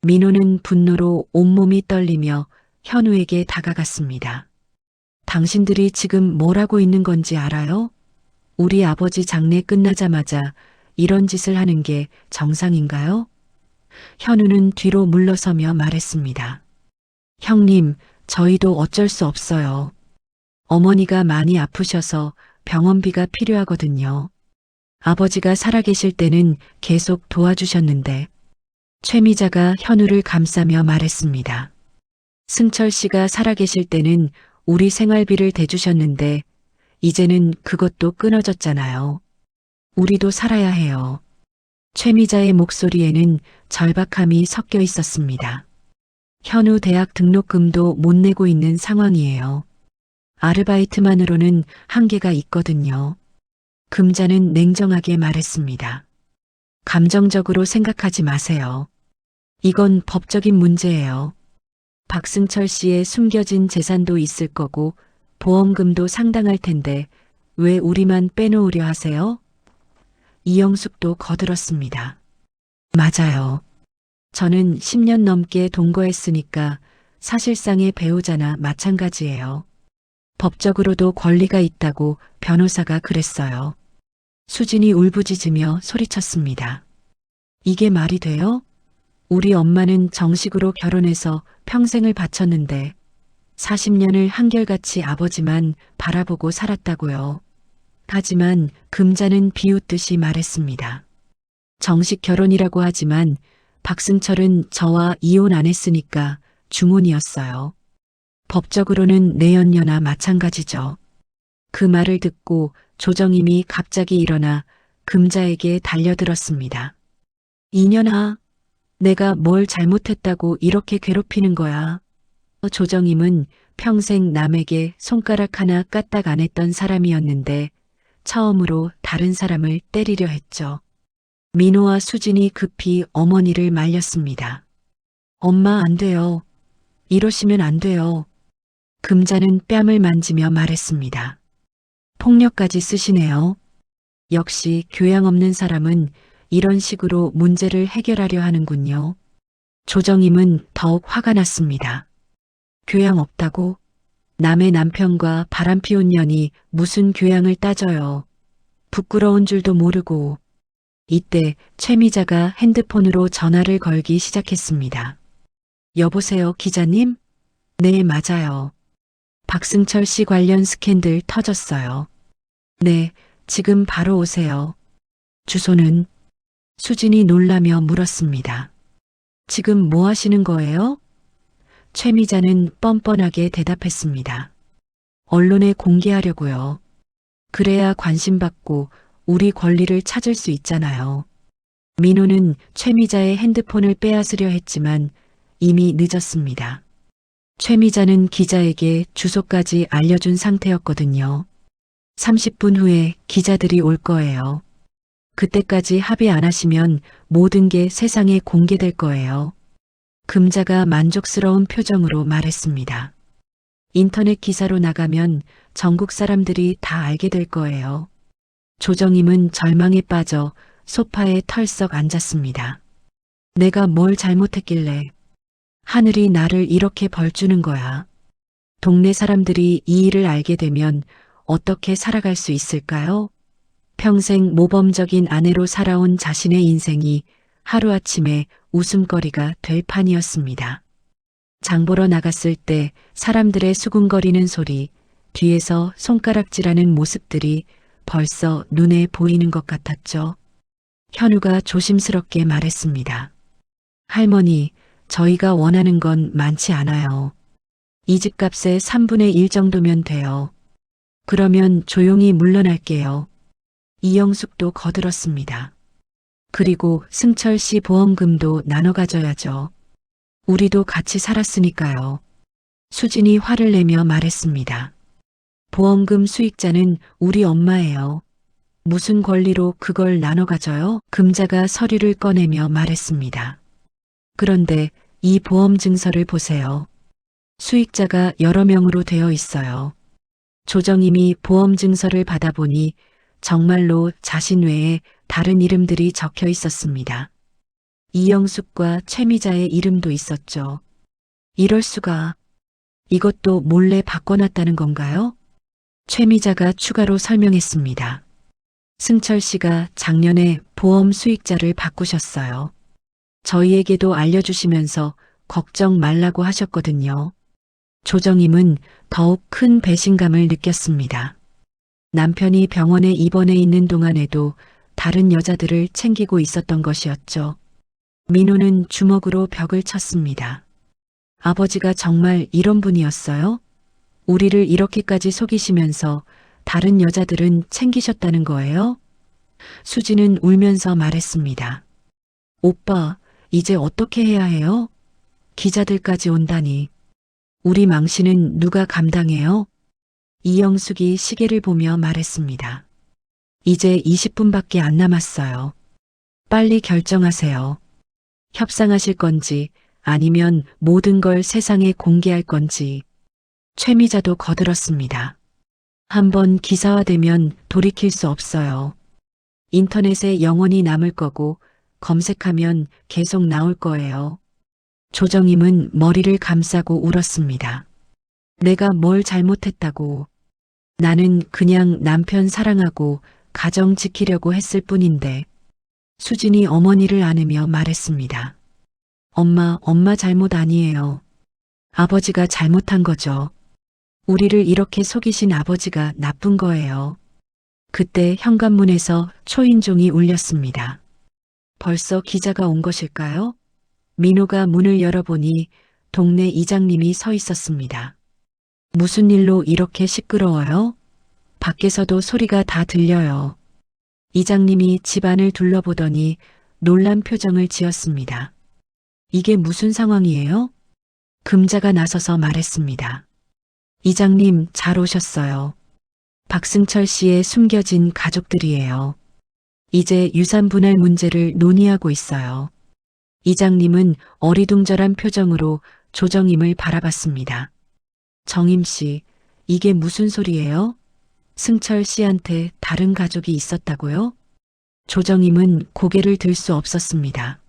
민호는 분노로 온몸이 떨리며 현우에게 다가갔습니다. 당신들이 지금 뭘 하고 있는 건지 알아요? 우리 아버지 장례 끝나자마자 이런 짓을 하는 게 정상인가요? 현우는 뒤로 물러서며 말했습니다. 형님, 저희도 어쩔 수 없어요. 어머니가 많이 아프셔서 병원비가 필요하거든요. 아버지가 살아계실 때는 계속 도와주셨는데. 최미자가 현우를 감싸며 말했습니다. 승철 씨가 살아계실 때는 우리 생활비를 대주셨는데 이제는 그것도 끊어졌잖아요. 우리도 살아야 해요. 최미자의 목소리에는 절박함이 섞여 있었습니다. 현우 대학 등록금도 못 내고 있는 상황이에요. 아르바이트만으로는 한계가 있거든요. 금자는 냉정하게 말했습니다. 감정적으로 생각하지 마세요. 이건 법적인 문제예요. 박승철 씨의 숨겨진 재산도 있을 거고 보험금도 상당할 텐데 왜 우리만 빼놓으려 하세요? 이영숙도 거들었습니다. 맞아요. 저는 10년 넘게 동거했으니까 사실상의 배우자나 마찬가지예요. 법적으로도 권리가 있다고 변호사가 그랬어요. 수진이 울부짖으며 소리쳤습니다. 이게 말이 돼요? 우리 엄마는 정식으로 결혼해서 평생을 바쳤는데 40년을 한결같이 아버지만 바라보고 살았다고요. 하지만 금자는 비웃듯이 말했습니다. 정식 결혼이라고 하지만 박승철은 저와 이혼 안 했으니까 중혼이었어요. 법적으로는 내연녀나 마찬가지죠. 그 말을 듣고 조정임이 갑자기 일어나 금자에게 달려들었습니다. 이년아, 내가 뭘 잘못했다고 이렇게 괴롭히는 거야. 조정임은 평생 남에게 손가락 하나 까딱 안 했던 사람이었는데 처음으로 다른 사람을 때리려 했죠. 민호와 수진이 급히 어머니를 말렸습니다. 엄마, 안 돼요. 이러시면 안 돼요. 금자는 뺨을 만지며 말했습니다. 폭력까지 쓰시네요. 역시 교양 없는 사람은 이런 식으로 문제를 해결하려 하는군요. 조정임은 더욱 화가 났습니다. 교양 없다고? 남의 남편과 바람 피운 년이 무슨 교양을 따져요. 부끄러운 줄도 모르고. 이때 최미자가 핸드폰으로 전화를 걸기 시작했습니다. 여보세요, 기자님? 네, 맞아요. 박승철 씨 관련 스캔들 터졌어요. 네, 지금 바로 오세요. 주소는? 수진이 놀라며 물었습니다. 지금 뭐 하시는 거예요? 최미자는 뻔뻔하게 대답했습니다. 언론에 공개하려고요. 그래야 관심받고 우리 권리를 찾을 수 있잖아요. 민호는 최미자의 핸드폰을 빼앗으려 했지만 이미 늦었습니다. 최미자는 기자에게 주소까지 알려준 상태였거든요. 30분 후에 기자들이 올 거예요. 그때까지 합의 안 하시면 모든 게 세상에 공개될 거예요. 금자가 만족스러운 표정으로 말했습니다. 인터넷 기사로 나가면 전국 사람들이 다 알게 될 거예요. 조정임은 절망에 빠져 소파에 털썩 앉았습니다. 내가 뭘 잘못했길래 하늘이 나를 이렇게 벌주는 거야. 동네 사람들이 이 일을 알게 되면 어떻게 살아갈 수 있을까요? 평생 모범적인 아내로 살아온 자신의 인생이 하루아침에 웃음거리가 될 판이었습니다. 장보러 나갔을 때 사람들의 수군거리는 소리, 뒤에서 손가락질하는 모습들이 벌써 눈에 보이는 것 같았죠. 현우가 조심스럽게 말했습니다. 할머니, 저희가 원하는 건 많지 않아요. 이 집값의 3분의 1 정도면 돼요. 그러면 조용히 물러날게요. 이영숙도 거들었습니다. 그리고 승철 씨 보험금도 나눠 가져야죠. 우리도 같이 살았으니까요. 수진이 화를 내며 말했습니다. 보험금 수익자는 우리 엄마예요. 무슨 권리로 그걸 나눠 가져요? 금자가 서류를 꺼내며 말했습니다. 그런데 이 보험 증서를 보세요. 수익자가 여러 명으로 되어 있어요. 조정임이 보험 증서를 받아보니 정말로 자신 외에 다른 이름들이 적혀 있었습니다. 이영숙과 최미자의 이름도 있었죠. 이럴 수가. 이것도 몰래 바꿔놨다는 건가요? 최미자가 추가로 설명했습니다. 승철 씨가 작년에 보험 수익자를 바꾸셨어요. 저희에게도 알려주시면서 걱정 말라고 하셨거든요. 조정임은 더욱 큰 배신감을 느꼈습니다. 남편이 병원에 입원해 있는 동안에도 다른 여자들을 챙기고 있었던 것이었죠. 민호는 주먹으로 벽을 쳤습니다. 아버지가 정말 이런 분이었어요? 우리를 이렇게까지 속이시면서 다른 여자들은 챙기셨다는 거예요? 수지는 울면서 말했습니다. 오빠, 이제 어떻게 해야 해요? 기자들까지 온다니. 우리 망신은 누가 감당해요? 이영숙이 시계를 보며 말했습니다. 이제 20분밖에 안 남았어요. 빨리 결정하세요. 협상하실 건지 아니면 모든 걸 세상에 공개할 건지. 최미자도 거들었습니다. 한번 기사화되면 돌이킬 수 없어요. 인터넷에 영원히 남을 거고 검색하면 계속 나올 거예요. 조정임은 머리를 감싸고 울었습니다. 내가 뭘 잘못했다고. 나는 그냥 남편 사랑하고 가정 지키려고 했을 뿐인데. 수진이 어머니를 안으며 말했습니다. 엄마 잘못 아니에요. 아버지가 잘못한 거죠. 우리를 이렇게 속이신 아버지가 나쁜 거예요. 그때 현관문에서 초인종이 울렸습니다. 벌써 기자가 온 것일까요? 민호가 문을 열어보니 동네 이장님이 서 있었습니다. 무슨 일로 이렇게 시끄러워요? 밖에서도 소리가 다 들려요. 이장님이 집안을 둘러보더니 놀란 표정을 지었습니다. 이게 무슨 상황이에요? 금자가 나서서 말했습니다. 이장님, 잘 오셨어요. 박승철 씨의 숨겨진 가족들이에요. 이제 유산 분할 문제를 논의하고 있어요. 이장님은 어리둥절한 표정으로 조정임을 바라봤습니다. 정임 씨, 이게 무슨 소리예요? 승철 씨한테 다른 가족이 있었다고요? 조정임은 고개를 들 수 없었습니다.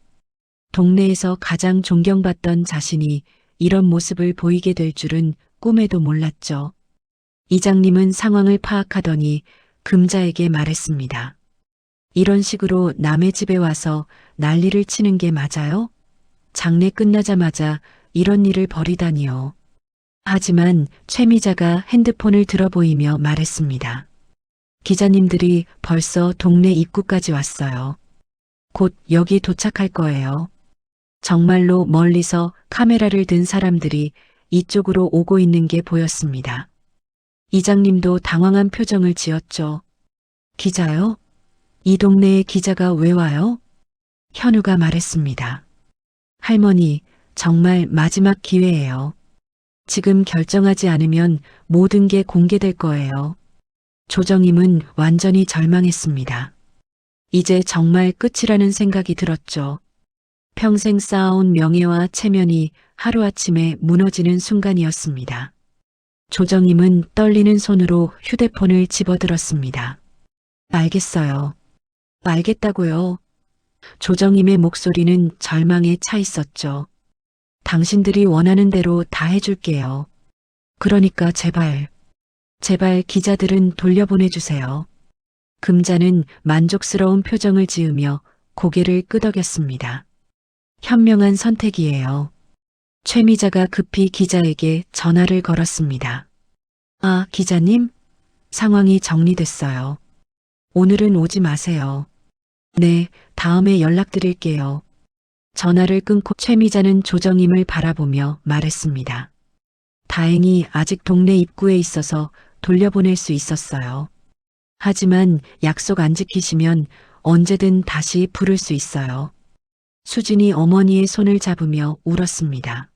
동네에서 가장 존경받던 자신이 이런 모습을 보이게 될 줄은 꿈에도 몰랐죠. 이장님은 상황을 파악하더니 금자에게 말했습니다. 이런 식으로 남의 집에 와서 난리를 치는 게 맞아요? 장례 끝나자마자 이런 일을 벌이다니요. 하지만 최미자가 핸드폰을 들어보이며 말했습니다. 기자님들이 벌써 동네 입구까지 왔어요. 곧 여기 도착할 거예요. 정말로 멀리서 카메라를 든 사람들이 이쪽으로 오고 있는 게 보였습니다. 이장님도 당황한 표정을 지었죠. 기자요? 이 동네에 기자가 왜 와요? 현우가 말했습니다. 할머니, 정말 마지막 기회예요. 지금 결정하지 않으면 모든 게 공개될 거예요. 조정임은 완전히 절망했습니다. 이제 정말 끝이라는 생각이 들었죠. 평생 쌓아온 명예와 체면이 하루아침에 무너지는 순간이었습니다. 조정임은 떨리는 손으로 휴대폰을 집어들었습니다. 알겠어요. 알겠다고요. 조정임의 목소리는 절망에 차 있었죠. 당신들이 원하는 대로 다 해줄게요. 그러니까 제발 기자들은 돌려보내주세요. 금자는 만족스러운 표정을 지으며 고개를 끄덕였습니다. 현명한 선택이에요. 최미자가 급히 기자에게 전화를 걸었습니다. 아, 기자님? 상황이 정리됐어요. 오늘은 오지 마세요. 네, 다음에 연락드릴게요. 전화를 끊고 최미자는 조정임을 바라보며 말했습니다. 다행히 아직 동네 입구에 있어서 돌려보낼 수 있었어요. 하지만 약속 안 지키시면 언제든 다시 부를 수 있어요. 수진이 어머니의 손을 잡으며 울었습니다.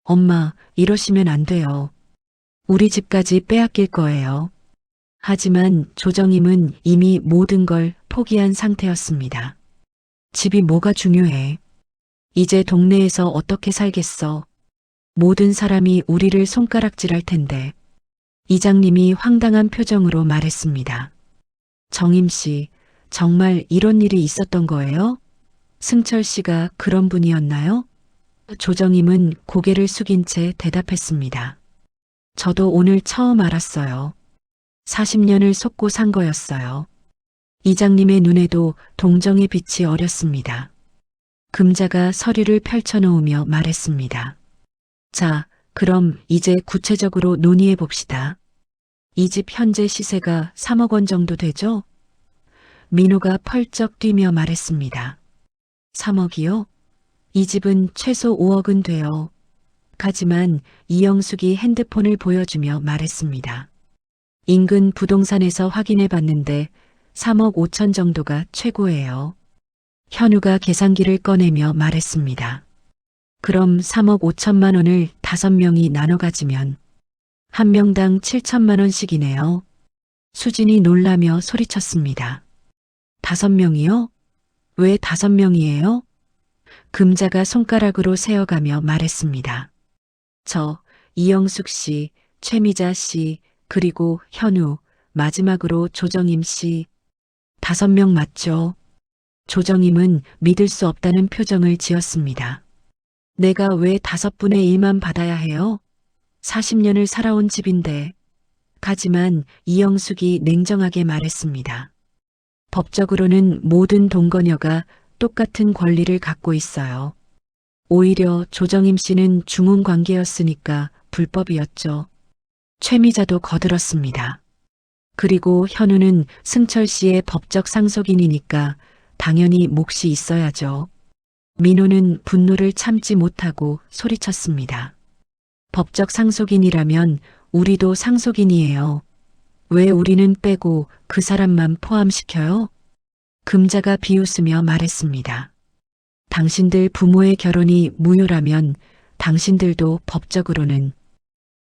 엄마, 이러시면 안 돼요. 우리 집까지 빼앗길 거예요. 하지만 조정임은 이미 모든 걸 포기한 상태였습니다. 집이 뭐가 중요해. 이제 동네에서 어떻게 살겠어. 모든 사람이 우리를 손가락질할 텐데. 이장님이 황당한 표정으로 말했습니다. 정임 씨, 정말 이런 일이 있었던 거예요? 승철 씨가 그런 분이었나요? 조정임은 고개를 숙인 채 대답했습니다. 저도 오늘 처음 알았어요. 40년을 속고 산 거였어요. 이장님의 눈에도 동정의 빛이 어렸습니다. 금자가 서류를 펼쳐놓으며 말했습니다. 자, 그럼 이제 구체적으로 논의해 봅시다. 이 집 현재 시세가 3억 원 정도 되죠? 민호가 펄쩍 뛰며 말했습니다. 3억이요? 이 집은 최소 5억은 돼요. 하지만 이영숙이 핸드폰을 보여주며 말했습니다. 인근 부동산에서 확인해 봤는데 3억 5천 정도가 최고예요. 현우가 계산기를 꺼내며 말했습니다. 그럼 3억 5천만 원을 5명이 나눠 가지면 한 명당 7천만 원씩이네요. 수진이 놀라며 소리쳤습니다. 5명이요? 왜 5명이에요? 금자가 손가락으로 세어가며 말했습니다. 저, 이영숙 씨, 최미자 씨, 그리고 현우, 마지막으로 조정임 씨. 5명 맞죠? 조정임은 믿을 수 없다는 표정을 지었습니다. 내가 왜 5분의 1만 받아야 해요? 40년을 살아온 집인데. 하지만 이영숙이 냉정하게 말했습니다. 법적으로는 모든 동거녀가 똑같은 권리를 갖고 있어요. 오히려 조정임 씨는 중혼 관계였으니까 불법이었죠. 최미자도 거들었습니다. 그리고 현우는 승철 씨의 법적 상속인이니까 당연히 몫이 있어야죠. 민호는 분노를 참지 못하고 소리쳤습니다. 법적 상속인이라면 우리도 상속인이에요. 왜 우리는 빼고 그 사람만 포함시켜요? 금자가 비웃으며 말했습니다. 당신들 부모의 결혼이 무효라면 당신들도 법적으로는.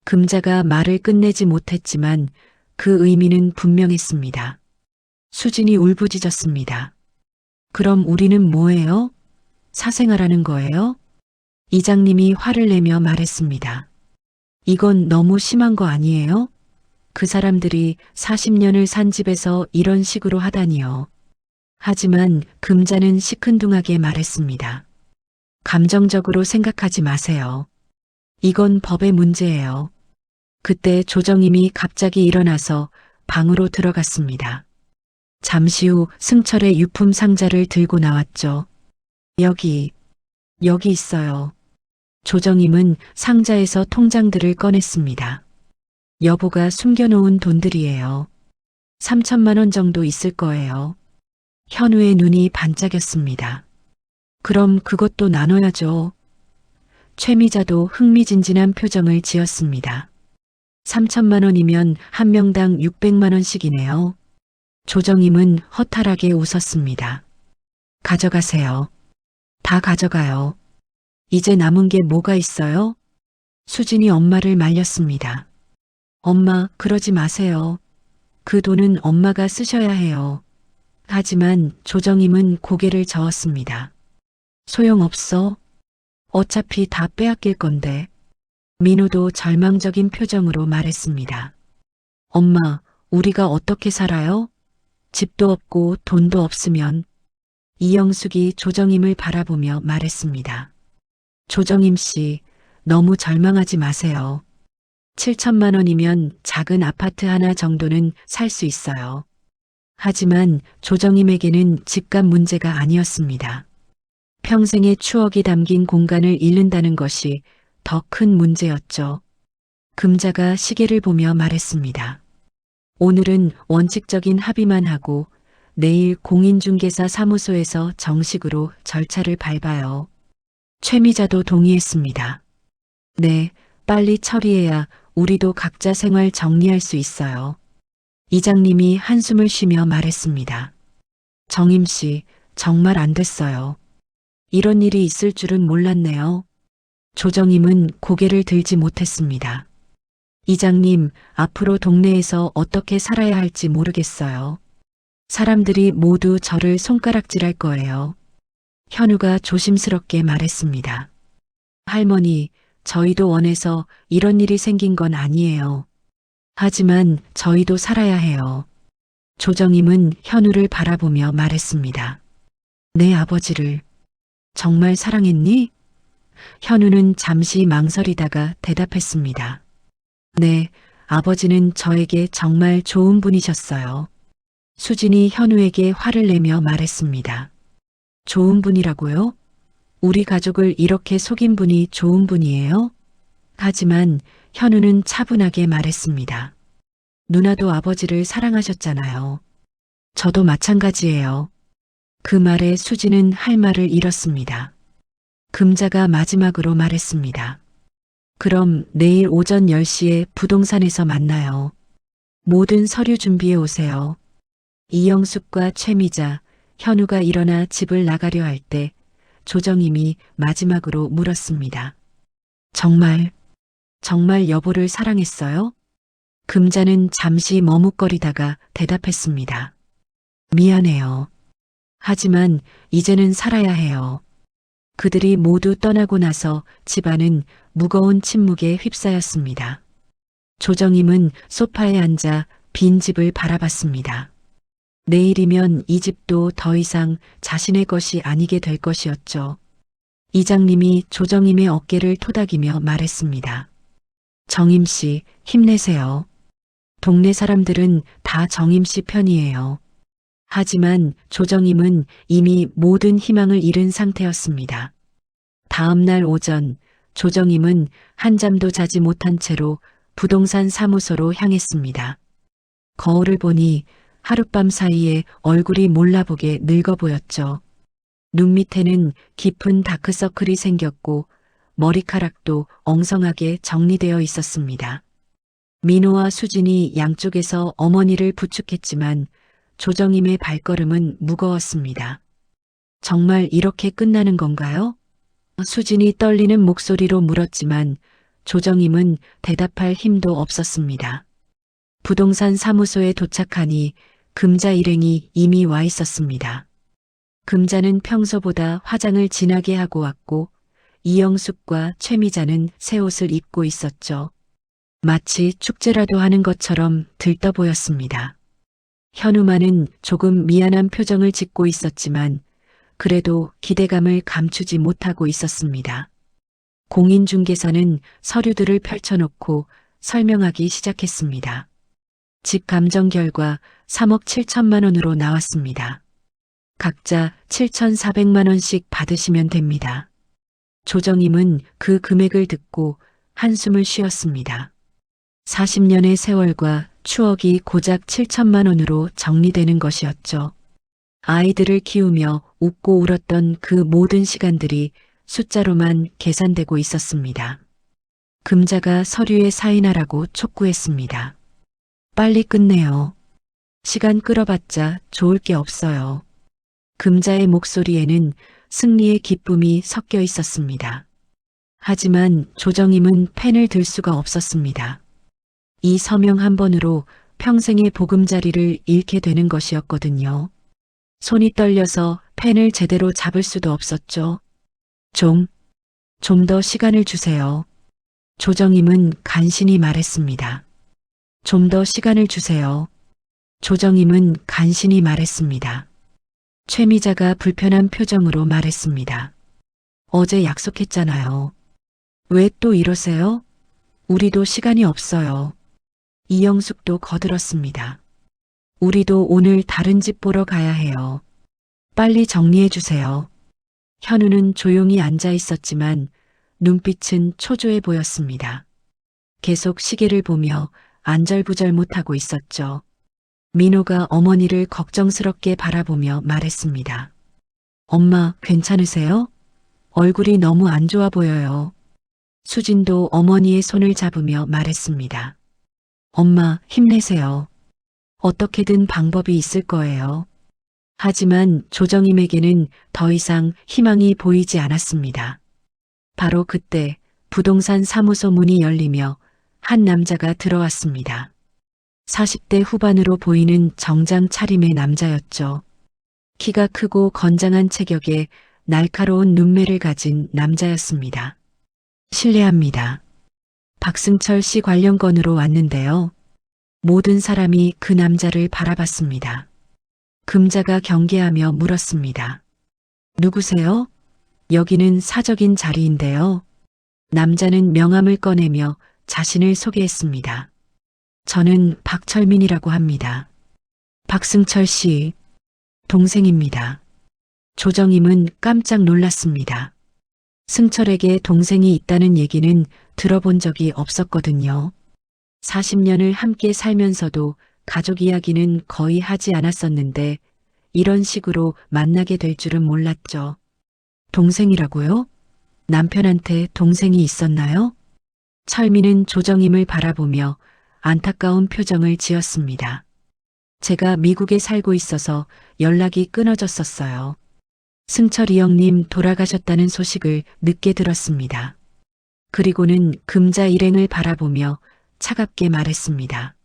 금자가 말을 끝내지 못했지만 그 의미는 분명했습니다. 수진이 울부짖었습니다. 그럼 우리는 뭐예요? 사생아라는 거예요? 이장님이 화를 내며 말했습니다. 이건 너무 심한 거 아니에요? 그 사람들이 40년을 산 집에서 이런 식으로 하다니요. 하지만 금자는 시큰둥하게 말했습니다. 감정적으로 생각하지 마세요. 이건 법의 문제예요. 그때 조정임이 갑자기 일어나서 방으로 들어갔습니다. 잠시 후 승철의 유품 상자를 들고 나왔죠. 여기 있어요. 조정임은 상자에서 통장들을 꺼냈습니다. 여보가 숨겨놓은 돈들이에요. 3천만 원 정도 있을 거예요. 현우의 눈이 반짝였습니다. 그럼 그것도 나눠야죠. 최미자도 흥미진진한 표정을 지었습니다. 3천만 원이면 한 명당 600만 원씩이네요. 조정임은 허탈하게 웃었습니다. 가져가세요. 다 가져가요. 이제 남은 게 뭐가 있어요? 수진이 엄마를 말렸습니다. 엄마, 그러지 마세요. 그 돈은 엄마가 쓰셔야 해요. 하지만 조정임은 고개를 저었습니다. 소용없어. 어차피 다 빼앗길 건데. 민호도 절망적인 표정으로 말했습니다. 엄마, 우리가 어떻게 살아요? 집도 없고 돈도 없으면. 이영숙이 조정임을 바라보며 말했습니다. 조정임 씨, 너무 절망하지 마세요. 7천만 원이면 작은 아파트 하나 정도는 살 수 있어요. 하지만 조정임에게는 집값 문제가 아니었습니다. 평생의 추억이 담긴 공간을 잃는다는 것이 더 큰 문제였죠. 금자가 시계를 보며 말했습니다. 오늘은 원칙적인 합의만 하고 내일 공인중개사 사무소에서 정식으로 절차를 밟아요. 최미자도 동의했습니다. 네, 빨리 처리해야 우리도 각자 생활 정리할 수 있어요. 이장님이 한숨을 쉬며 말했습니다. 정임 씨, 정말 안 됐어요. 이런 일이 있을 줄은 몰랐네요. 조정임은 고개를 들지 못했습니다. 이장님, 앞으로 동네에서 어떻게 살아야 할지 모르겠어요. 사람들이 모두 저를 손가락질할 거예요. 현우가 조심스럽게 말했습니다. 할머니, 저희도 원해서 이런 일이 생긴 건 아니에요. 하지만 저희도 살아야 해요. 조정임은 현우를 바라보며 말했습니다. 내 아버지를 정말 사랑했니? 현우는 잠시 망설이다가 대답했습니다. 네, 아버지는 저에게 정말 좋은 분이셨어요. 수진이 현우에게 화를 내며 말했습니다. 좋은 분이라고요? 우리 가족을 이렇게 속인 분이 좋은 분이에요? 하지만 현우는 차분하게 말했습니다. 누나도 아버지를 사랑하셨잖아요. 저도 마찬가지예요. 그 말에 수진은 할 말을 잃었습니다. 금자가 마지막으로 말했습니다. 그럼 내일 오전 10시에 부동산에서 만나요. 모든 서류 준비해 오세요. 이영숙과 최미자, 현우가 일어나 집을 나가려 할 때 조정임이 마지막으로 물었습니다. 정말 여보를 사랑했어요? 금자는 잠시 머뭇거리다가 대답했습니다. 미안해요. 하지만 이제는 살아야 해요. 그들이 모두 떠나고 나서 집안은 무거운 침묵에 휩싸였습니다. 조정임은 소파에 앉아 빈 집을 바라봤습니다. 내일이면 이 집도 더 이상 자신의 것이 아니게 될 것이었죠. 이장님이 조정임의 어깨를 토닥이며 말했습니다. 정임 씨, 힘내세요. 동네 사람들은 다 정임 씨 편이에요. 하지만 조정임은 이미 모든 희망을 잃은 상태였습니다. 다음 날 오전, 조정임은 한잠도 자지 못한 채로 부동산 사무소로 향했습니다. 거울을 보니 하룻밤 사이에 얼굴이 몰라보게 늙어 보였죠. 눈 밑에는 깊은 다크서클이 생겼고 머리카락도 엉성하게 정리되어 있었습니다. 민호와 수진이 양쪽에서 어머니를 부축했지만 조정임의 발걸음은 무거웠습니다. 정말 이렇게 끝나는 건가요? 수진이 떨리는 목소리로 물었지만 조정임은 대답할 힘도 없었습니다. 부동산 사무소에 도착하니 금자 일행이 이미 와 있었습니다. 금자는 평소보다 화장을 진하게 하고 왔고 이영숙과 최미자는 새 옷을 입고 있었죠. 마치 축제라도 하는 것처럼 들떠 보였습니다. 현우만은 조금 미안한 표정을 짓고 있었지만 그래도 기대감을 감추지 못하고 있었습니다. 공인중개사는 서류들을 펼쳐놓고 설명하기 시작했습니다. 집 감정 결과 3억 7천만 원으로 나왔습니다. 각자 7,400만 원씩 받으시면 됩니다. 조정임은 그 금액을 듣고 한숨을 쉬었습니다. 40년의 세월과 추억이 고작 7천만 원으로 정리되는 것이었죠. 아이들을 키우며 웃고 울었던 그 모든 시간들이 숫자로만 계산되고 있었습니다. 금자가 서류에 사인하라고 촉구했습니다. 빨리 끝내요. 시간 끌어봤자 좋을 게 없어요. 금자의 목소리에는 승리의 기쁨이 섞여 있었습니다. 하지만 조정임은 펜을 들 수가 없었습니다. 이 서명 한 번으로 평생의 보금자리를 잃게 되는 것이었거든요. 손이 떨려서 펜을 제대로 잡을 수도 없었죠. 좀 더 시간을 주세요. 조정임은 간신히 말했습니다. 좀 더 시간을 주세요. 조정임은 간신히 말했습니다. 최미자가 불편한 표정으로 말했습니다. 어제 약속했잖아요. 왜 또 이러세요? 우리도 시간이 없어요. 이영숙도 거들었습니다. 우리도 오늘 다른 집 보러 가야 해요. 빨리 정리해 주세요. 현우는 조용히 앉아 있었지만 눈빛은 초조해 보였습니다. 계속 시계를 보며 안절부절 못하고 있었죠. 민호가 어머니를 걱정스럽게 바라보며 말했습니다. 엄마, 괜찮으세요? 얼굴이 너무 안 좋아 보여요. 수진도 어머니의 손을 잡으며 말했습니다. 엄마, 힘내세요. 어떻게든 방법이 있을 거예요. 하지만 조정임에게는 더 이상 희망이 보이지 않았습니다. 바로 그때 부동산 사무소 문이 열리며 한 남자가 들어왔습니다. 40대 후반으로 보이는 정장 차림의 남자였죠. 키가 크고 건장한 체격에 날카로운 눈매를 가진 남자였습니다. 실례합니다. 박승철 씨 관련 건으로 왔는데요. 모든 사람이 그 남자를 바라봤습니다. 금자가 경계하며 물었습니다. 누구세요? 여기는 사적인 자리인데요. 남자는 명함을 꺼내며 자신을 소개했습니다. 저는 박철민이라고 합니다. 박승철 씨, 동생입니다. 조정임은 깜짝 놀랐습니다. 승철에게 동생이 있다는 얘기는 들어본 적이 없었거든요. 40년을 함께 살면서도 가족 이야기는 거의 하지 않았었는데 이런 식으로 만나게 될 줄은 몰랐죠. 동생이라고요? 남편한테 동생이 있었나요? 철민은 조정임을 바라보며 안타까운 표정을 지었습니다. 제가 미국에 살고 있어서 연락이 끊어졌었어요. 승철이 형님 돌아가셨다는 소식을 늦게 들었습니다. 그리고는 금자 일행을 바라보며 차갑게 말했습니다.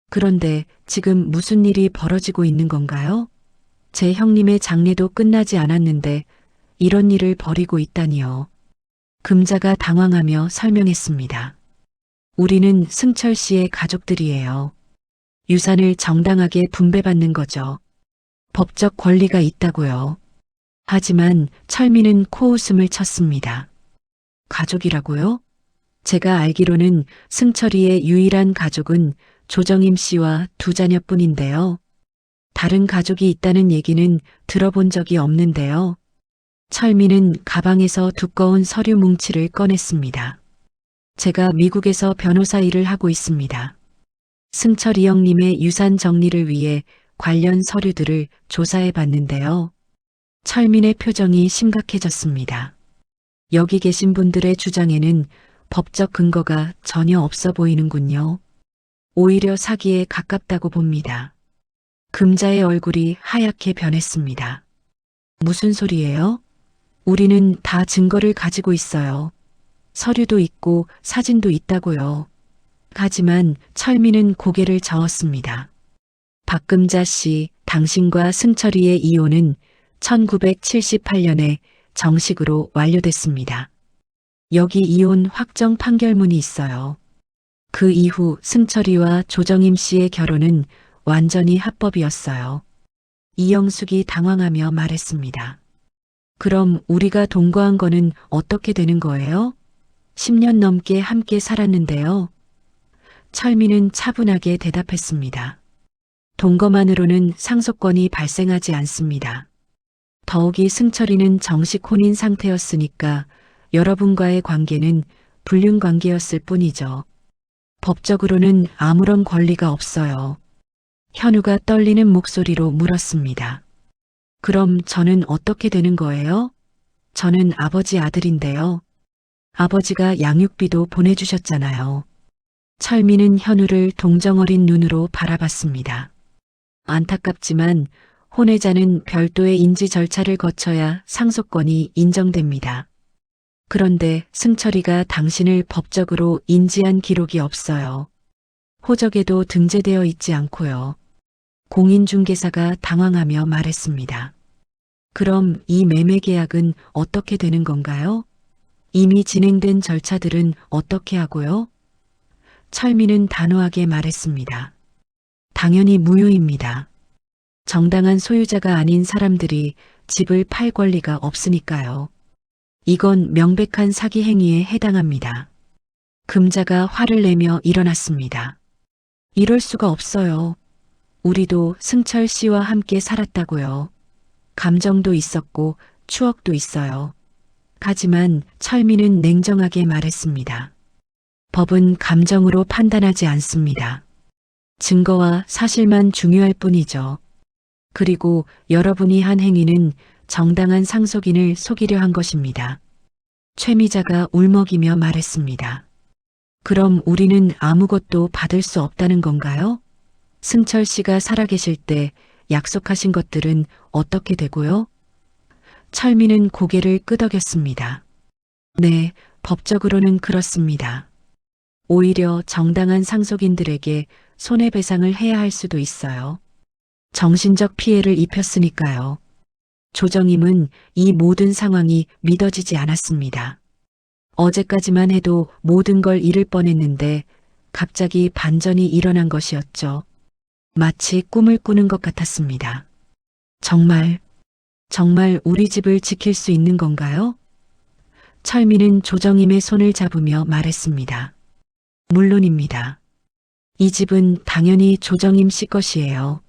그런데 지금 무슨 일이 벌어지고 있는 건가요? 제 형님의 장례도 끝나지 않았는데 이런 일을 벌이고 있다니요. 금자가 당황하며 설명했습니다. 우리는 승철 씨의 가족들이에요. 유산을 정당하게 분배받는 거죠. 법적 권리가 있다고요. 하지만 철민은 코웃음을 쳤습니다. 가족이라고요? 제가 알기로는 승철이의 유일한 가족은 조정임 씨와 두 자녀뿐인데요. 다른 가족이 있다는 얘기는 들어본 적이 없는데요. 철민은 가방에서 두꺼운 서류 뭉치를 꺼냈습니다. 제가 미국에서 변호사 일을 하고 있습니다. 승철이 형님의 유산 정리를 위해 관련 서류들을 조사해 봤는데요. 철민의 표정이 심각해졌습니다. 여기 계신 분들의 주장에는 법적 근거가 전혀 없어 보이는군요. 오히려 사기에 가깝다고 봅니다. 금자의 얼굴이 하얗게 변했습니다. 무슨 소리예요? 우리는 다 증거를 가지고 있어요. 서류도 있고 사진도 있다고요. 하지만 철민은 고개를 저었습니다. 박금자 씨, 당신과 승철이의 이혼은 1978년에 정식으로 완료됐습니다. 여기 이혼 확정 판결문이 있어요. 그 이후 승철이와 조정임 씨의 결혼은 완전히 합법이었어요. 이영숙이 당황하며 말했습니다. 그럼 우리가 동거한 거는 어떻게 되는 거예요? 10년 넘게 함께 살았는데요. 철민은 차분하게 대답했습니다. 동거만으로는 상속권이 발생하지 않습니다. 더욱이 승철이는 정식 혼인 상태였으니까 여러분과의 관계는 불륜 관계였을 뿐이죠. 법적으로는 아무런 권리가 없어요. 현우가 떨리는 목소리로 물었습니다. 그럼 저는 어떻게 되는 거예요? 저는 아버지 아들인데요. 아버지가 양육비도 보내주셨잖아요. 철민은 현우를 동정어린 눈으로 바라봤습니다. 안타깝지만 혼외자는 별도의 인지 절차를 거쳐야 상속권이 인정됩니다. 그런데 승철이가 당신을 법적으로 인지한 기록이 없어요. 호적에도 등재되어 있지 않고요. 공인중개사가 당황하며 말했습니다. 그럼 이 매매 계약은 어떻게 되는 건가요? 이미 진행된 절차들은 어떻게 하고요? 철민은 단호하게 말했습니다. 당연히 무효입니다. 정당한 소유자가 아닌 사람들이 집을 팔 권리가 없으니까요. 이건 명백한 사기 행위에 해당합니다. 금자가 화를 내며 일어났습니다. 이럴 수가 없어요. 우리도 승철 씨와 함께 살았다고요. 감정도 있었고 추억도 있어요. 하지만 철민은 냉정하게 말했습니다. 법은 감정으로 판단하지 않습니다. 증거와 사실만 중요할 뿐이죠. 그리고 여러분이 한 행위는 정당한 상속인을 속이려 한 것입니다. 최미자가 울먹이며 말했습니다. 그럼 우리는 아무것도 받을 수 없다는 건가요? 승철 씨가 살아계실 때 약속하신 것들은 어떻게 되고요? 철민은 고개를 끄덕였습니다. 네, 법적으로는 그렇습니다. 오히려 정당한 상속인들에게 손해배상을 해야 할 수도 있어요. 정신적 피해를 입혔으니까요. 조정임은 이 모든 상황이 믿어지지 않았습니다. 어제까지만 해도 모든 걸 잃을 뻔했는데 갑자기 반전이 일어난 것이었죠. 마치 꿈을 꾸는 것 같았습니다. 정말 우리 집을 지킬 수 있는 건가요? 철민은 조정임의 손을 잡으며 말했습니다. 물론입니다. 이 집은 당연히 조정임 씨 것이에요.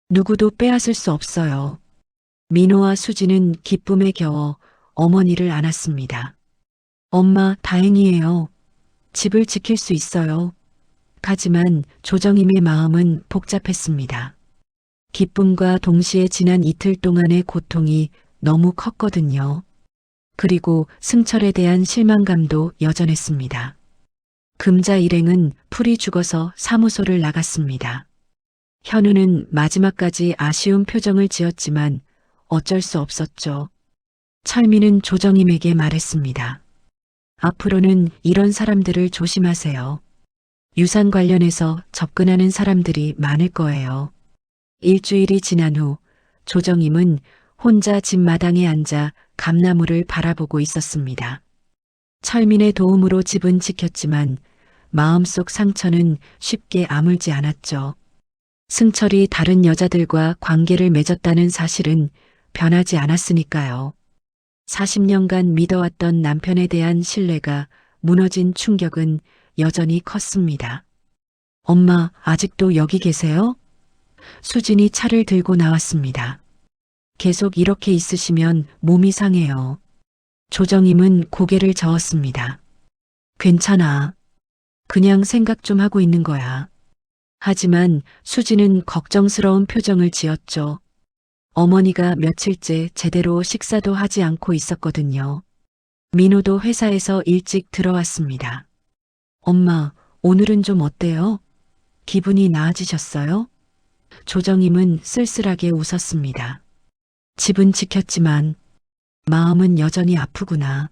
누구도 빼앗을 수 없어요. 민호와 수지는 기쁨에 겨워 어머니를 안았습니다. 엄마, 다행이에요. 집을 지킬 수 있어요. 하지만 조정임의 마음은 복잡했습니다. 기쁨과 동시에 지난 이틀 동안의 고통이 너무 컸거든요. 그리고 승철에 대한 실망감도 여전했습니다. 금자 일행은 풀이 죽어서 사무소를 나갔습니다. 현우는 마지막까지 아쉬운 표정을 지었지만 어쩔 수 없었죠. 철민은 조정임에게 말했습니다. 앞으로는 이런 사람들을 조심하세요. 유산 관련해서 접근하는 사람들이 많을 거예요. 일주일이 지난 후 조정임은 혼자 집 마당에 앉아 감나무를 바라보고 있었습니다. 철민의 도움으로 집은 지켰지만 마음속 상처는 쉽게 아물지 않았죠. 승철이 다른 여자들과 관계를 맺었다는 사실은 변하지 않았으니까요. 40년간 믿어왔던 남편에 대한 신뢰가 무너진 충격은 여전히 컸습니다. 엄마, 아직도 여기 계세요? 수진이 차를 들고 나왔습니다. 계속 이렇게 있으시면 몸이 상해요. 조정임은 고개를 저었습니다. 괜찮아. 그냥 생각 좀 하고 있는 거야. 하지만 수진은 걱정스러운 표정을 지었죠. 어머니가 며칠째 제대로 식사도 하지 않고 있었거든요. 민호도 회사에서 일찍 들어왔습니다. 엄마, 오늘은 좀 어때요? 기분이 나아지셨어요? 조정임은 쓸쓸하게 웃었습니다. 집은 지켰지만 마음은 여전히 아프구나.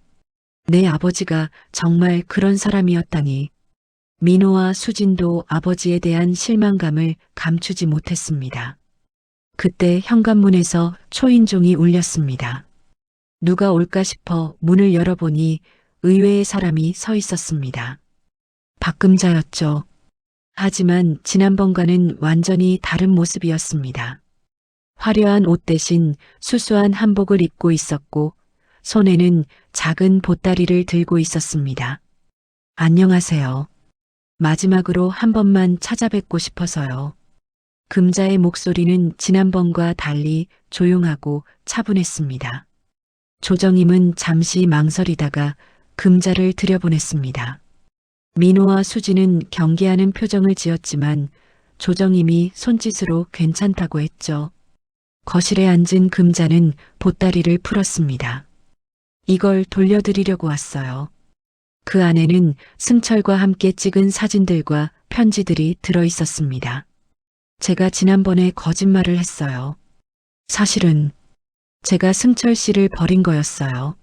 내 아버지가 정말 그런 사람이었다니. 민호와 수진도 아버지에 대한 실망감을 감추지 못했습니다. 그때 현관문에서 초인종이 울렸습니다. 누가 올까 싶어 문을 열어보니 의외의 사람이 서 있었습니다. 박금자였죠. 하지만 지난번과는 완전히 다른 모습이었습니다. 화려한 옷 대신 수수한 한복을 입고 있었고 손에는 작은 보따리를 들고 있었습니다. 안녕하세요. 마지막으로 한 번만 찾아뵙고 싶어서요. 금자의 목소리는 지난번과 달리 조용하고 차분했습니다. 조정임은 잠시 망설이다가 금자를 들여보냈습니다. 민호와 수지는 경계하는 표정을 지었지만 조정임이 손짓으로 괜찮다고 했죠. 거실에 앉은 금자는 보따리를 풀었습니다. 이걸 돌려드리려고 왔어요. 그 안에는 승철과 함께 찍은 사진들과 편지들이 들어 있었습니다. 제가 지난번에 거짓말을 했어요. 사실은 제가 승철 씨를 버린 거였어요.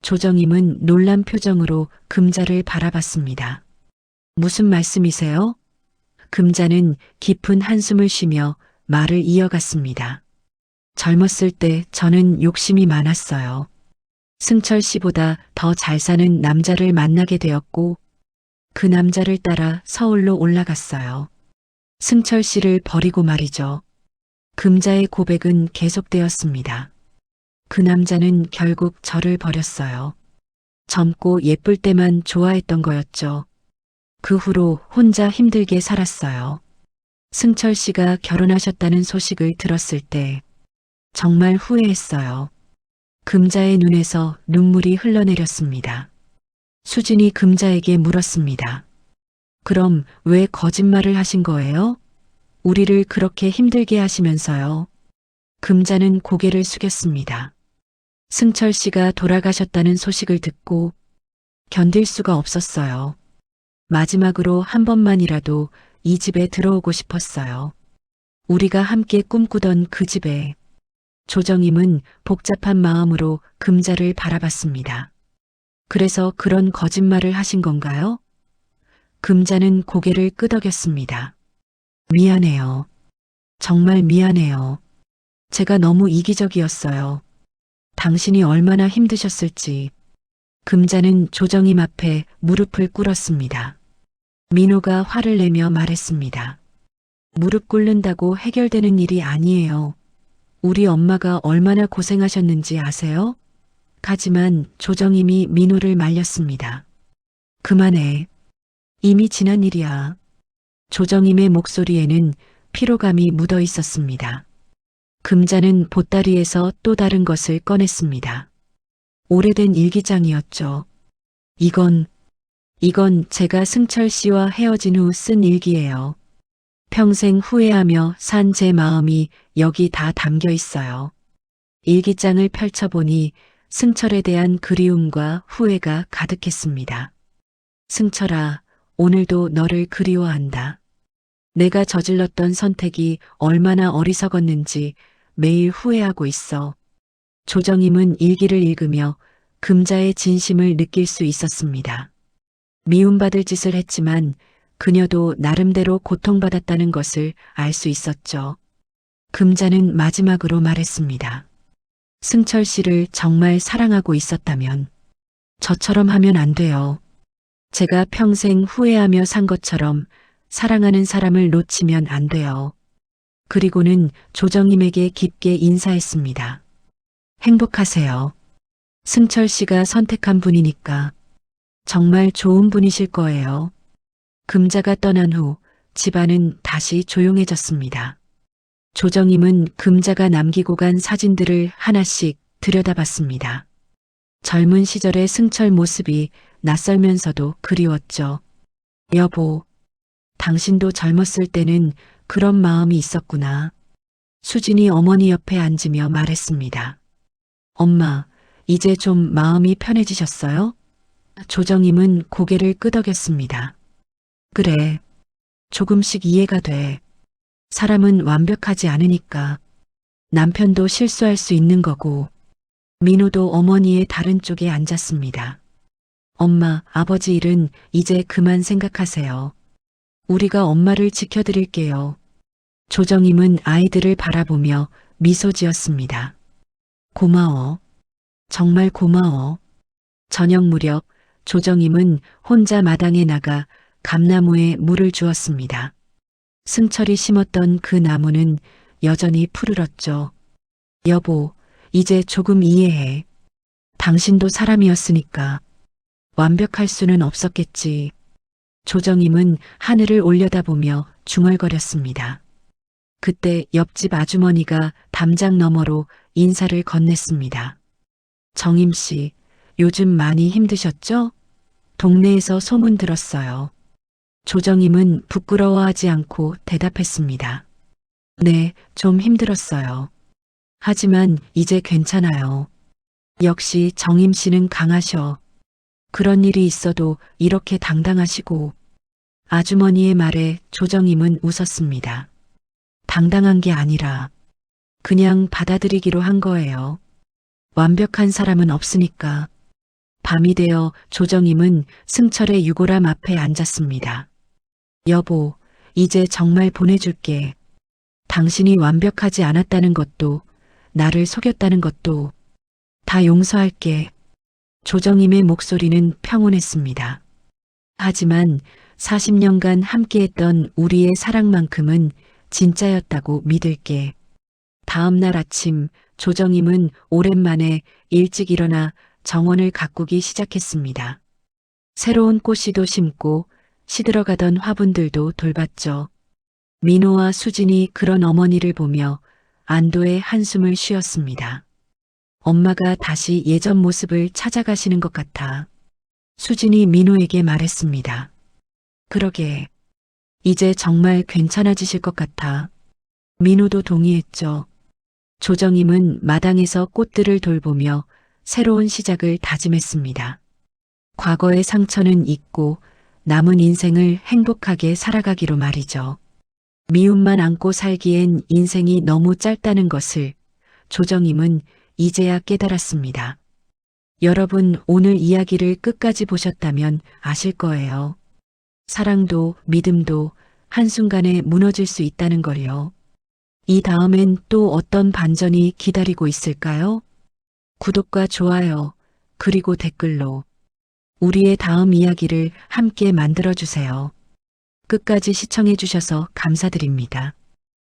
조정임은 놀란 표정으로 금자를 바라봤습니다. 무슨 말씀이세요? 금자는 깊은 한숨을 쉬며 말을 이어갔습니다. 젊었을 때 저는 욕심이 많았어요. 승철 씨보다 더 잘 사는 남자를 만나게 되었고 그 남자를 따라 서울로 올라갔어요. 승철 씨를 버리고 말이죠. 금자의 고백은 계속되었습니다. 그 남자는 결국 저를 버렸어요. 젊고 예쁠 때만 좋아했던 거였죠. 그 후로 혼자 힘들게 살았어요. 승철 씨가 결혼하셨다는 소식을 들었을 때 정말 후회했어요. 금자의 눈에서 눈물이 흘러내렸습니다. 수진이 금자에게 물었습니다. 그럼 왜 거짓말을 하신 거예요? 우리를 그렇게 힘들게 하시면서요. 금자는 고개를 숙였습니다. 승철 씨가 돌아가셨다는 소식을 듣고 견딜 수가 없었어요. 마지막으로 한 번만이라도 이 집에 들어오고 싶었어요. 우리가 함께 꿈꾸던 그 집에. 조정임은 복잡한 마음으로 금자를 바라봤습니다. 그래서 그런 거짓말을 하신 건가요? 금자는 고개를 끄덕였습니다. 미안해요. 정말 미안해요. 제가 너무 이기적이었어요. 당신이 얼마나 힘드셨을지. 금자는 조정임 앞에 무릎을 꿇었습니다. 민호가 화를 내며 말했습니다. 무릎 꿇는다고 해결되는 일이 아니에요. 우리 엄마가 얼마나 고생하셨는지 아세요? 하지만 조정임이 민호를 말렸습니다. 그만해. 이미 지난 일이야. 조정임의 목소리에는 피로감이 묻어 있었습니다. 금자는 보따리에서 또 다른 것을 꺼냈습니다. 오래된 일기장이었죠. 이건 제가 승철 씨와 헤어진 후 쓴 일기예요. 평생 후회하며 산 제 마음이 여기 다 담겨 있어요. 일기장을 펼쳐보니 승철에 대한 그리움과 후회가 가득했습니다. 승철아, 오늘도 너를 그리워한다. 내가 저질렀던 선택이 얼마나 어리석었는지 매일 후회하고 있어. 조정임은 일기를 읽으며 금자의 진심을 느낄 수 있었습니다. 미움받을 짓을 했지만 그녀도 나름대로 고통받았다는 것을 알 수 있었죠. 금자는 마지막으로 말했습니다. 승철 씨를 정말 사랑하고 있었다면 저처럼 하면 안 돼요. 제가 평생 후회하며 산 것처럼 사랑하는 사람을 놓치면 안 돼요. 그리고는 조정임에게 깊게 인사했습니다. 행복하세요. 승철 씨가 선택한 분이니까 정말 좋은 분이실 거예요. 금자가 떠난 후 집안은 다시 조용해졌습니다. 조정임은 금자가 남기고 간 사진들을 하나씩 들여다봤습니다. 젊은 시절의 승철 모습이 낯설면서도 그리웠죠. 여보, 당신도 젊었을 때는 그런 마음이 있었구나. 수진이 어머니 옆에 앉으며 말했습니다. 엄마, 이제 좀 마음이 편해지셨어요? 조정임은 고개를 끄덕였습니다. 그래. 조금씩 이해가 돼. 사람은 완벽하지 않으니까. 남편도 실수할 수 있는 거고. 민호도 어머니의 다른 쪽에 앉았습니다. 엄마, 아버지 일은 이제 그만 생각하세요. 우리가 엄마를 지켜드릴게요. 조정임은 아이들을 바라보며 미소 지었습니다. 고마워. 정말 고마워. 저녁 무렵 조정임은 혼자 마당에 나가 감나무에 물을 주었습니다. 승철이 심었던 그 나무는 여전히 푸르렀죠. 여보, 이제 조금 이해해. 당신도 사람이었으니까. 완벽할 수는 없었겠지. 조정임은 하늘을 올려다보며 중얼거렸습니다. 그때 옆집 아주머니가 담장 너머로 인사를 건넸습니다. 정임 씨, 요즘 많이 힘드셨죠? 동네에서 소문 들었어요. 조정임은 부끄러워하지 않고 대답했습니다. 네, 좀 힘들었어요. 하지만 이제 괜찮아요. 역시 정임 씨는 강하셔. 그런 일이 있어도 이렇게 당당하시고. 아주머니의 말에 조정임은 웃었습니다. 당당한 게 아니라 그냥 받아들이기로 한 거예요. 완벽한 사람은 없으니까. 밤이 되어 조정임은 승철의 유골함 앞에 앉았습니다. 여보, 이제 정말 보내줄게. 당신이 완벽하지 않았다는 것도, 나를 속였다는 것도 다 용서할게. 조정임의 목소리는 평온했습니다. 하지만 40년간 함께했던 우리의 사랑만큼은 진짜였다고 믿을게. 다음 날 아침 조정임은 오랜만에 일찍 일어나 정원을 가꾸기 시작했습니다. 새로운 꽃씨도 심고 시들어가던 화분들도 돌봤죠. 민호와 수진이 그런 어머니를 보며 안도의 한숨을 쉬었습니다. 엄마가 다시 예전 모습을 찾아가시는 것 같아. 수진이 민호에게 말했습니다. 그러게. 이제 정말 괜찮아지실 것 같아. 민호도 동의했죠. 조정임은 마당에서 꽃들을 돌보며 새로운 시작을 다짐했습니다. 과거의 상처는 잊고 남은 인생을 행복하게 살아가기로 말이죠. 미움만 안고 살기엔 인생이 너무 짧다는 것을 조정임은 이제야 깨달았습니다. 여러분, 오늘 이야기를 끝까지 보셨다면 아실 거예요. 사랑도 믿음도 한순간에 무너질 수 있다는 걸요. 이 다음엔 또 어떤 반전이 기다리고 있을까요? 구독과 좋아요, 그리고 댓글로 우리의 다음 이야기를 함께 만들어주세요. 끝까지 시청해주셔서 감사드립니다.